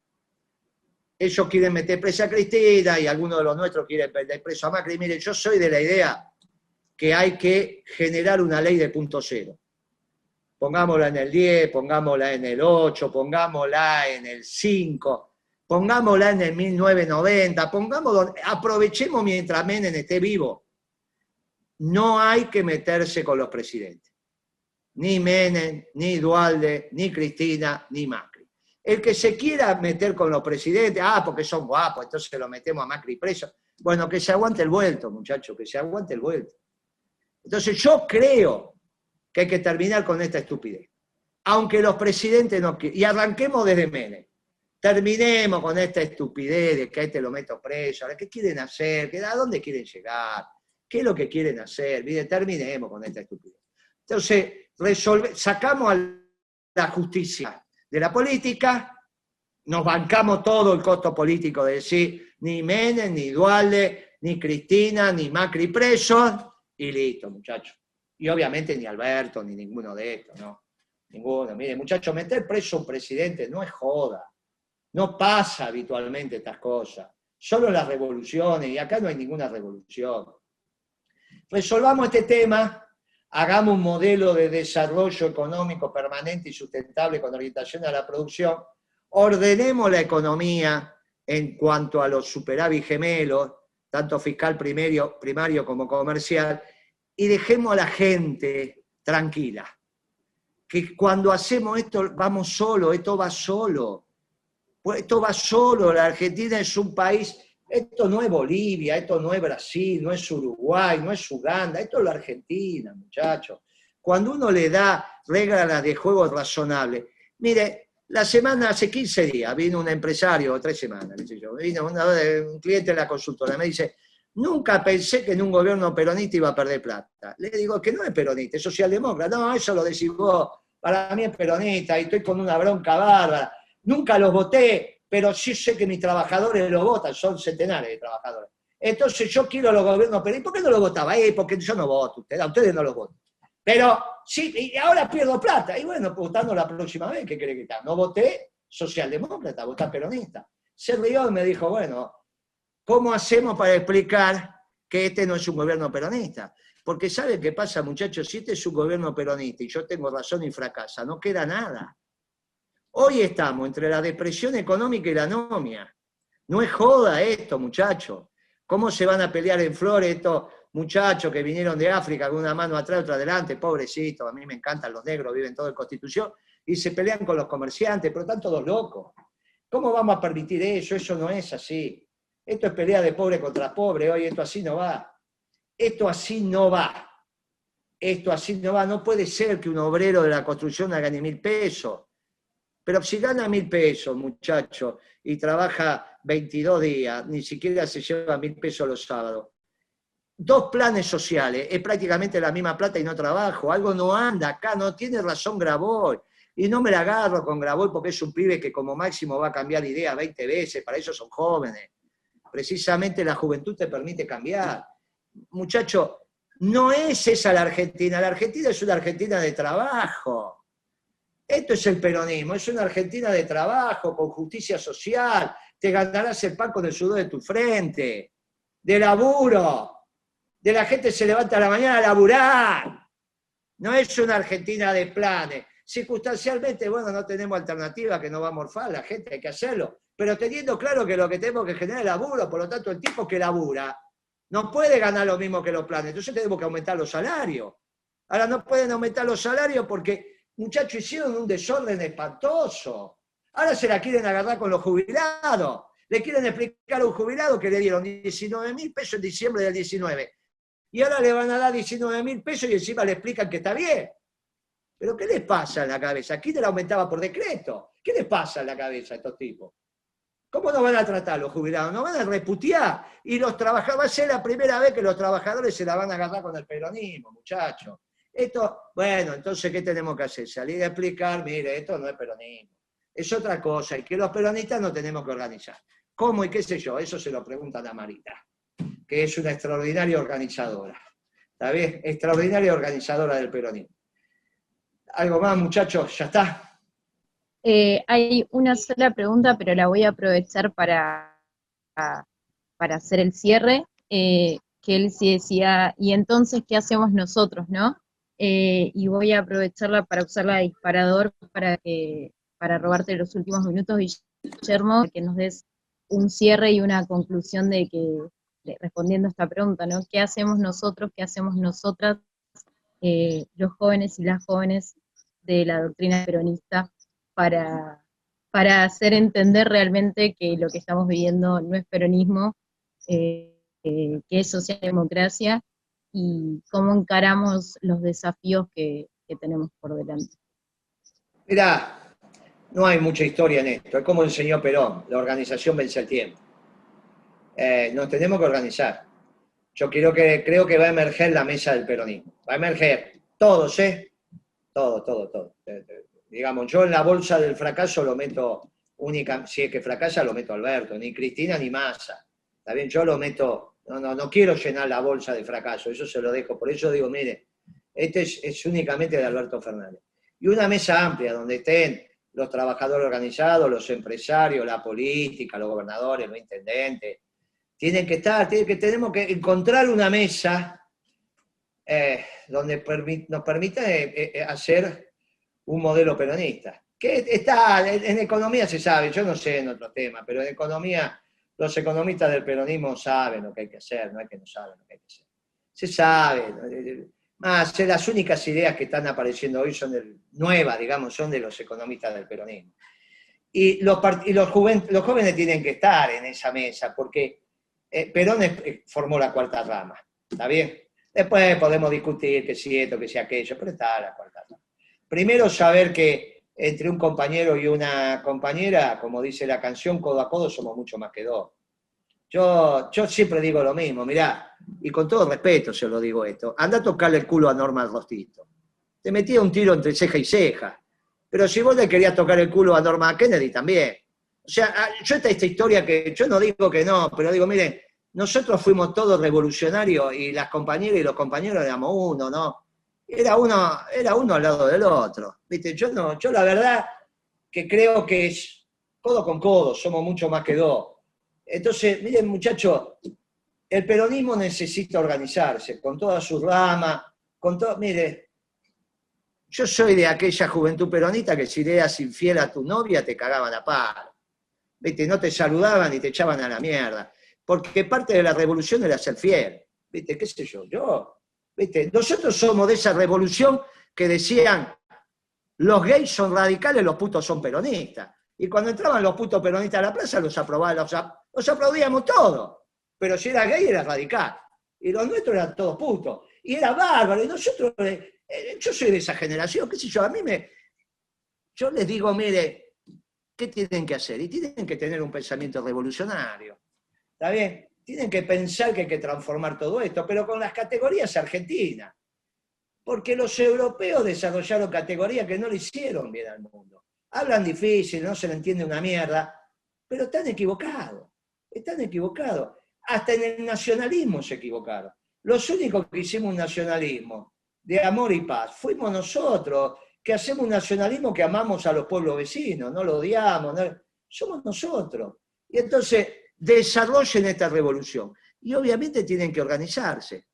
Ellos quieren meter presa a Cristina y algunos de los nuestros quieren meter preso a Macri. Mire, yo soy de la idea que hay que generar una ley de punto cero. Pongámosla en el 10, pongámosla en el 8, pongámosla en el 5, pongámosla en el 1990, aprovechemos mientras Menem esté vivo. No hay que meterse con los presidentes. Ni Menem, ni Duhalde, ni Cristina, ni Macri. El que se quiera meter con los presidentes, porque son guapos, entonces lo metemos a Macri preso. Bueno, que se aguante el vuelto, muchachos, que se aguante el vuelto. Entonces yo creo que hay que terminar con esta estupidez. Aunque los presidentes no quieran. Y arranquemos desde Menem. Terminemos con esta estupidez de que a este lo meto preso. ¿Qué quieren hacer? ¿A dónde quieren llegar? ¿Qué es lo que quieren hacer? Mire, terminemos con esta estupidez. Entonces, sacamos a la justicia de la política nos bancamos todo el costo político de decir ni Menem, ni Dualde, ni Cristina, ni Macri presos, y listo, muchachos. Y obviamente ni Alberto, ni ninguno de estos, ¿no? Ninguno. Mire, muchachos, meter preso a un presidente no es joda. No pasa habitualmente estas cosas. Solo las revoluciones, y acá no hay ninguna revolución. Resolvamos este tema, hagamos un modelo de desarrollo económico permanente y sustentable con orientación a la producción, ordenemos la economía en cuanto a los superávit gemelos, tanto fiscal primario como comercial, y dejemos a la gente tranquila. Que cuando hacemos esto vamos solo, esto va solo. Esto va solo, la Argentina es un país, esto no es Bolivia, esto no es Brasil, no es Uruguay, no es Uganda, esto es la Argentina, muchachos. Cuando uno le da reglas de juego razonables, mire, la semana, hace 15 días, vino un empresario, o 3 semanas, qué sé yo, vino un cliente de la consultora, me dice, nunca pensé que en un gobierno peronista iba a perder plata. Le digo que no es peronista, es socialdemócrata. No, eso lo decís vos, para mí es peronista y estoy con una bronca bárbara. Nunca los voté, pero sí sé que mis trabajadores los votan, son centenares de trabajadores. Entonces yo quiero los gobiernos peronistas. ¿Por qué no los votaba? Porque yo no voto, a ustedes no los voto. Pero sí, y ahora pierdo plata. Y bueno, votando la próxima vez, ¿qué cree que está? No voté socialdemócrata, voté peronista. Se rió y me dijo, bueno, ¿cómo hacemos para explicar que este no es un gobierno peronista? Porque ¿sabe qué pasa, muchachos? Si este es un gobierno peronista y yo tengo razón y fracasa, no queda nada. Hoy estamos entre la depresión económica y la anomia. No es joda esto, muchachos. ¿Cómo se van a pelear en Flores estos muchachos que vinieron de África con una mano atrás y otra adelante? Pobrecitos, a mí me encantan los negros, viven todo en Constitución, y se pelean con los comerciantes, pero están todos locos. ¿Cómo vamos a permitir eso? Eso no es así. Esto es pelea de pobre contra pobre, hoy esto así no va. Esto así no va. Esto así no va. No puede ser que un obrero de la construcción gane 1.000 pesos. Pero si gana 1.000 pesos, muchacho, y trabaja 22 días, ni siquiera se lleva 1.000 pesos los sábados. 2 planes sociales, es prácticamente la misma plata y no trabajo. Algo no anda acá, no tiene razón Grabois. Y no me la agarro con Grabois porque es un pibe que como máximo va a cambiar idea 20 veces, para eso son jóvenes. Precisamente la juventud te permite cambiar. Muchacho, no es esa la Argentina es una Argentina de trabajo. Esto es el peronismo, es una Argentina de trabajo, con justicia social, te ganarás el pan con el sudor de tu frente, de laburo, de la gente se levanta a la mañana a laburar. No es una Argentina de planes. Circunstancialmente, bueno, no tenemos alternativa, que no va a morfar la gente, hay que hacerlo. Pero teniendo claro que lo que tenemos que generar es laburo, por lo tanto el tipo que labura no puede ganar lo mismo que los planes, entonces tenemos que aumentar los salarios. Ahora no pueden aumentar los salarios porque, muchachos, hicieron un desorden espantoso. Ahora se la quieren agarrar con los jubilados. Le quieren explicar a un jubilado que le dieron 19.000 pesos en diciembre del 19. Y ahora le van a dar 19.000 pesos y encima le explican que está bien. ¿Pero qué les pasa en la cabeza? Aquí te la aumentaba por decreto. ¿Qué les pasa en la cabeza a estos tipos? ¿Cómo nos van a tratar los jubilados? Nos van a reputear. Y los trabajadores, va a ser la primera vez que los trabajadores se la van a agarrar con el peronismo, muchachos. Esto, bueno, entonces, ¿qué tenemos que hacer? Salir a explicar, mire, esto no es peronismo. Es otra cosa, y que los peronistas no tenemos que organizar. ¿Cómo y qué sé yo? Eso se lo preguntan a Marita, que es una extraordinaria organizadora. ¿Está bien? Extraordinaria organizadora del peronismo. ¿Algo más, muchachos? ¿Ya está? Hay una sola pregunta, pero la voy a aprovechar para hacer el cierre, que él sí decía, y entonces, ¿qué hacemos nosotros, no? Y voy a aprovecharla para usarla de disparador para robarte los últimos minutos, Guillermo, que nos des un cierre y una conclusión respondiendo a esta pregunta, ¿no? ¿Qué hacemos nosotros, qué hacemos nosotras, los jóvenes y las jóvenes de la doctrina peronista, para hacer entender realmente que lo que estamos viviendo no es peronismo, que es socialdemocracia, y cómo encaramos los desafíos que tenemos por delante? Mirá, no hay mucha historia en esto, es como enseñó Perón, la organización vence el tiempo. Nos tenemos que organizar. Yo creo que va a emerger la mesa del peronismo, va a emerger, todos, todo. Digamos, yo en la bolsa del fracaso lo meto si es que fracasa, lo meto a Alberto, ni Cristina ni Massa. ¿Está bien? Yo lo meto, no quiero llenar la bolsa de fracaso, eso se lo dejo. Por eso digo, mire, este es únicamente de Alberto Fernández. Y una mesa amplia donde estén los trabajadores organizados, los empresarios, la política, los gobernadores, los intendentes. Tenemos que encontrar una mesa donde nos permita hacer un modelo peronista. Que está, en economía se sabe, yo no sé en otros temas, pero en economía los economistas del peronismo saben lo que hay que hacer, no es que no saben lo que hay que hacer. Se sabe. Más las únicas ideas que están apareciendo hoy son nuevas, digamos, son de los economistas del peronismo. Y los jóvenes tienen que estar en esa mesa, porque Perón formó la cuarta rama, ¿está bien? Después podemos discutir que si esto, que si aquello, pero está la cuarta rama. Primero saber que entre un compañero y una compañera, como dice la canción, codo a codo somos mucho más que dos. Yo siempre digo lo mismo, mirá, y con todo respeto se lo digo esto, anda a tocarle el culo a Norma Rostito. Te metía un tiro entre ceja y ceja, pero si vos le querías tocar el culo a Norma Kennedy también. O sea, yo esta historia que yo no digo que no, pero digo, miren, nosotros fuimos todos revolucionarios y las compañeras y los compañeros éramos uno, ¿no? Era uno al lado del otro. ¿Viste? Yo la verdad que creo que es codo con codo, somos mucho más que dos. Entonces, miren muchachos, el peronismo necesita organizarse con todas sus ramas, mire, yo soy de aquella juventud peronista que si le eras infiel a tu novia te cagaban a palo. ¿Viste? No te saludaban y te echaban a la mierda. Porque parte de la revolución era ser fiel. ¿Viste? ¿Qué sé yo? ¿Viste? Nosotros somos de esa revolución que decían los gays son radicales, los putos son peronistas. Y cuando entraban los putos peronistas a la plaza, los aplaudíamos todos. Pero si era gay, era radical. Y los nuestros eran todos putos. Y era bárbaro. Y nosotros, yo soy de esa generación, qué sé yo, yo les digo, mire, ¿qué tienen que hacer? Y tienen que tener un pensamiento revolucionario. ¿Está bien? Tienen que pensar que hay que transformar todo esto, pero con las categorías argentinas. Porque los europeos desarrollaron categorías que no le hicieron bien al mundo. Hablan difícil, no se le entiende una mierda, pero están equivocados. Están equivocados. Hasta en el nacionalismo se equivocaron. Los únicos que hicimos un nacionalismo de amor y paz fuimos nosotros, que hacemos un nacionalismo que amamos a los pueblos vecinos, no lo odiamos, somos nosotros. Y entonces desarrollen esta revolución. Y obviamente tienen que organizarse.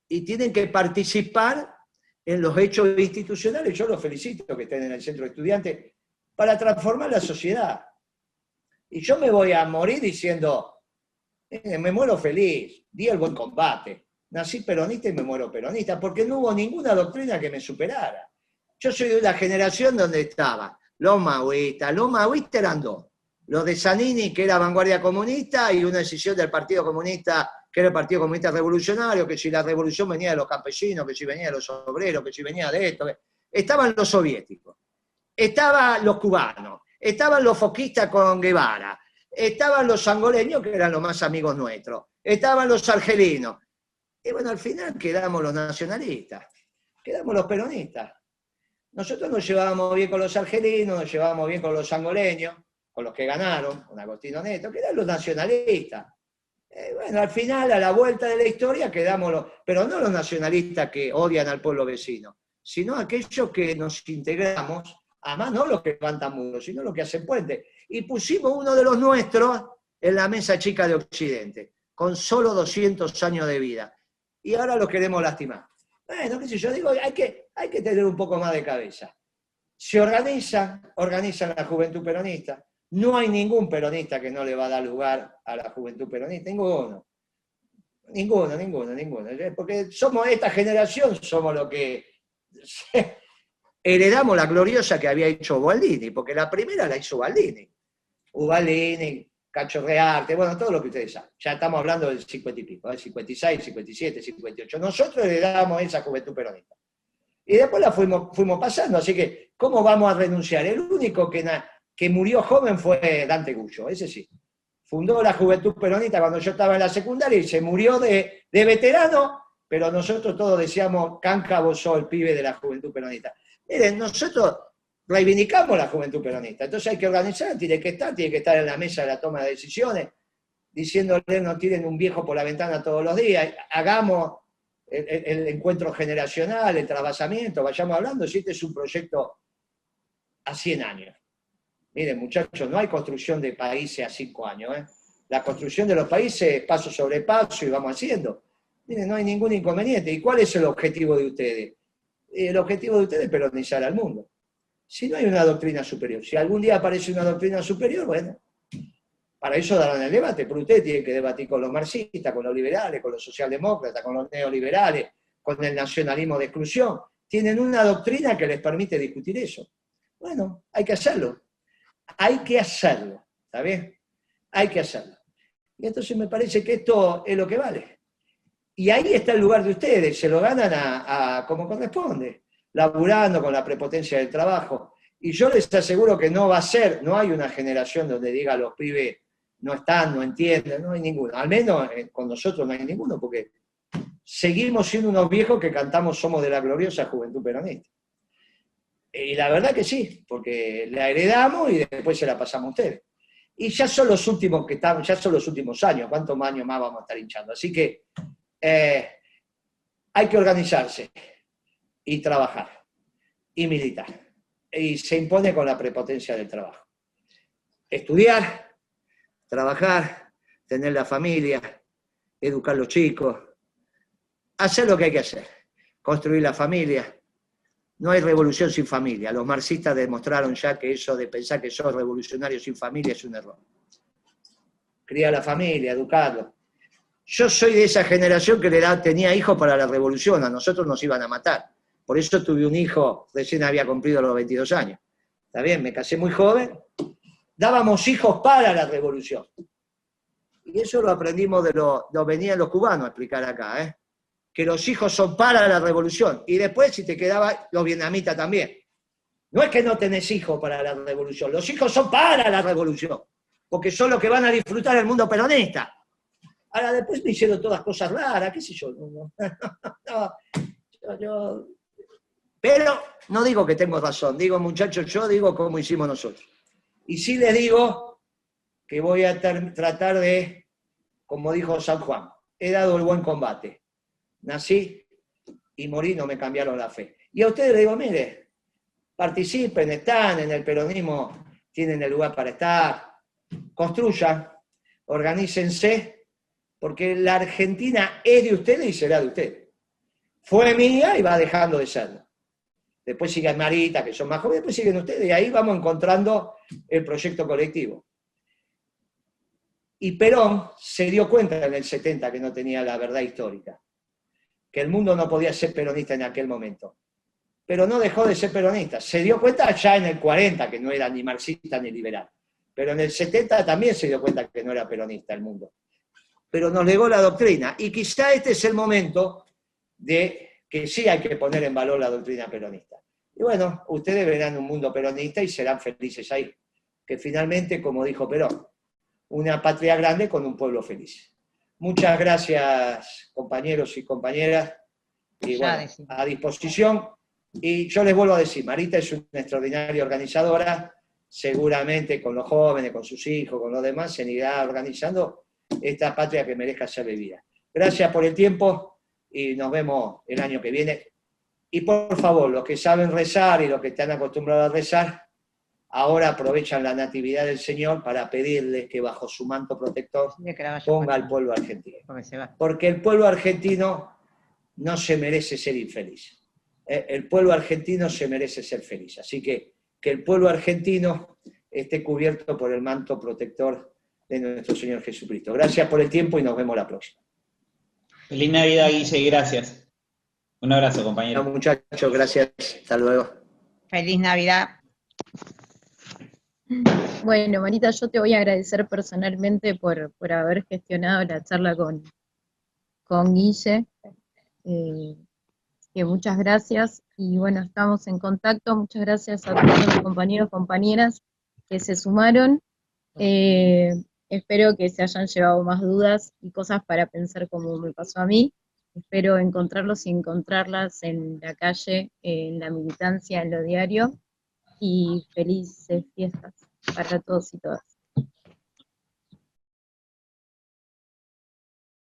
Y tienen que participar en los hechos institucionales. Yo los felicito que estén en el centro de estudiantes para transformar la sociedad. Y yo me voy a morir diciendo, me muero feliz, di el buen combate. Nací peronista y me muero peronista, porque no hubo ninguna doctrina que me superara. Yo soy de una generación donde estaba los maoístas eran dos. Los de Zanini, que era vanguardia comunista, y una decisión del Partido Comunista, que era el Partido Comunista Revolucionario, que si la revolución venía de los campesinos, que si venía de los obreros, que si venía de esto. Estaban los soviéticos, estaban los cubanos, estaban los foquistas con Guevara, estaban los angoleños, que eran los más amigos nuestros, estaban los argelinos. Y bueno, al final quedamos los nacionalistas, quedamos los peronistas. Nosotros nos llevábamos bien con los argelinos, nos llevábamos bien con los angoleños, con los que ganaron, con Agostino Neto, que eran los nacionalistas. Bueno, al final, a la vuelta de la historia, quedamos pero no los nacionalistas que odian al pueblo vecino, sino aquellos que nos integramos, además no los que levantan muros, sino los que hacen puentes. Y pusimos uno de los nuestros en la mesa chica de Occidente, con solo 200 años de vida. Y ahora los queremos lastimar. Bueno, qué sé yo, digo, hay que tener un poco más de cabeza. Se organizan la juventud peronista. No hay ningún peronista que no le va a dar lugar a la juventud peronista. Ninguno. Porque somos esta generación, somos lo que heredamos la gloriosa que había hecho Ubaldini, porque la primera la hizo Ubaldini. Ubaldini, Cacho Rearte, bueno, todo lo que ustedes saben. Ya estamos hablando del 50 y pico, 56, 57, 58. Nosotros heredamos esa juventud peronista. Y después la fuimos pasando, así que, ¿cómo vamos a renunciar? El único que murió joven fue Dante Gullo, ese sí. Fundó la Juventud Peronista cuando yo estaba en la secundaria y se murió de veterano, pero nosotros todos decíamos, Cánca, vos sos el pibe de la Juventud Peronista. Miren, nosotros reivindicamos la juventud peronista. Entonces hay que organizar, tiene que estar en la mesa de la toma de decisiones, diciéndole no tiren un viejo por la ventana todos los días, hagamos el encuentro generacional, el trasvasamiento, vayamos hablando, si este es un proyecto a 100 años. Miren, muchachos, no hay construcción de países a 5 años. La construcción de los países es paso sobre paso y vamos haciendo. Miren, no hay ningún inconveniente. ¿Y cuál es el objetivo de ustedes? El objetivo de ustedes es peronizar al mundo. Si no hay una doctrina superior, si algún día aparece una doctrina superior, bueno, para eso darán el debate, pero ustedes tienen que debatir con los marxistas, con los liberales, con los socialdemócratas, con los neoliberales, con el nacionalismo de exclusión. Tienen una doctrina que les permite discutir eso. Bueno, hay que hacerlo. Hay que hacerlo, ¿está bien? Hay que hacerlo. Y entonces me parece que esto es lo que vale. Y ahí está el lugar de ustedes, se lo ganan a como corresponde, laburando con la prepotencia del trabajo. Y yo les aseguro que no va a ser, no hay una generación donde diga los pibes no están, no entienden, no hay ninguno. Al menos con nosotros no hay ninguno, porque seguimos siendo unos viejos que cantamos Somos de la gloriosa juventud peronista. Y la verdad que sí, porque la heredamos y después se la pasamos a ustedes. Y ya son los últimos que estamos, ya son los últimos años, ¿cuántos años más vamos a estar hinchando? Así que hay que organizarse y trabajar y militar. Y se impone con la prepotencia del trabajo. Estudiar, trabajar, tener la familia, educar a los chicos, hacer lo que hay que hacer, construir la familia. No hay revolución sin familia. Los marxistas demostraron ya que eso de pensar que sos revolucionario sin familia es un error. Criar la familia, educarlo. Yo soy de esa generación que tenía hijos para la revolución, a nosotros nos iban a matar. Por eso tuve un hijo, recién había cumplido los 22 años. ¿Está bien? Me casé muy joven. Dábamos hijos para la revolución. Y eso lo aprendimos lo venían los cubanos a explicar acá, ¿eh? Que los hijos son para la revolución. Y después, si te quedaba, los vietnamitas también. No es que no tenés hijos para la revolución, los hijos son para la revolución, porque son los que van a disfrutar el mundo peronista. Ahora, después me hicieron todas cosas raras, qué sé yo. Pero no digo que tengo razón, digo, muchachos, yo digo como hicimos nosotros. Y sí les digo que voy a tratar de, como dijo San Juan, he dado el buen combate. Nací y morí, no me cambiaron la fe. Y a ustedes les digo, mire, participen, están en el peronismo, tienen el lugar para estar, construyan, organícense, porque la Argentina es de ustedes y será de ustedes. Fue mía y va dejando de serlo. Después sigue Marita, que son más jóvenes, después siguen ustedes, y ahí vamos encontrando el proyecto colectivo. Y Perón se dio cuenta en el 70 que no tenía la verdad histórica, que el mundo no podía ser peronista en aquel momento. Pero no dejó de ser peronista. Se dio cuenta ya en el 40 que no era ni marxista ni liberal. Pero en el 70 también se dio cuenta que no era peronista el mundo. Pero nos legó la doctrina. Y quizá este es el momento de que sí hay que poner en valor la doctrina peronista. Y bueno, ustedes verán un mundo peronista y serán felices ahí. Que finalmente, como dijo Perón, una patria grande con un pueblo feliz. Muchas gracias, compañeros y compañeras. Y bueno, a disposición. Y yo les vuelvo a decir, Marita es una extraordinaria organizadora, seguramente con los jóvenes, con sus hijos, con los demás, se irá organizando esta patria que merezca ser vivida. Gracias por el tiempo y nos vemos el año que viene. Y por favor, los que saben rezar y los que están acostumbrados a rezar, ahora aprovechan la natividad del Señor para pedirle que bajo su manto protector ponga al pueblo argentino. Porque el pueblo argentino no se merece ser infeliz. El pueblo argentino se merece ser feliz. Así que el pueblo argentino esté cubierto por el manto protector de nuestro Señor Jesucristo. Gracias por el tiempo y nos vemos la próxima. Feliz Navidad, Guille, y gracias. Un abrazo, compañero. No, muchachos, gracias. Hasta luego. Feliz Navidad. Bueno, Marita, yo te voy a agradecer personalmente por haber gestionado la charla con Guille. Que muchas gracias, y bueno, estamos en contacto. Muchas gracias a todos los compañeros y compañeras que se sumaron. Espero que se hayan llevado más dudas y cosas para pensar como me pasó a mí. Espero encontrarlos y encontrarlas en la calle, en la militancia, en lo diario. y felices fiestas para todos y todas.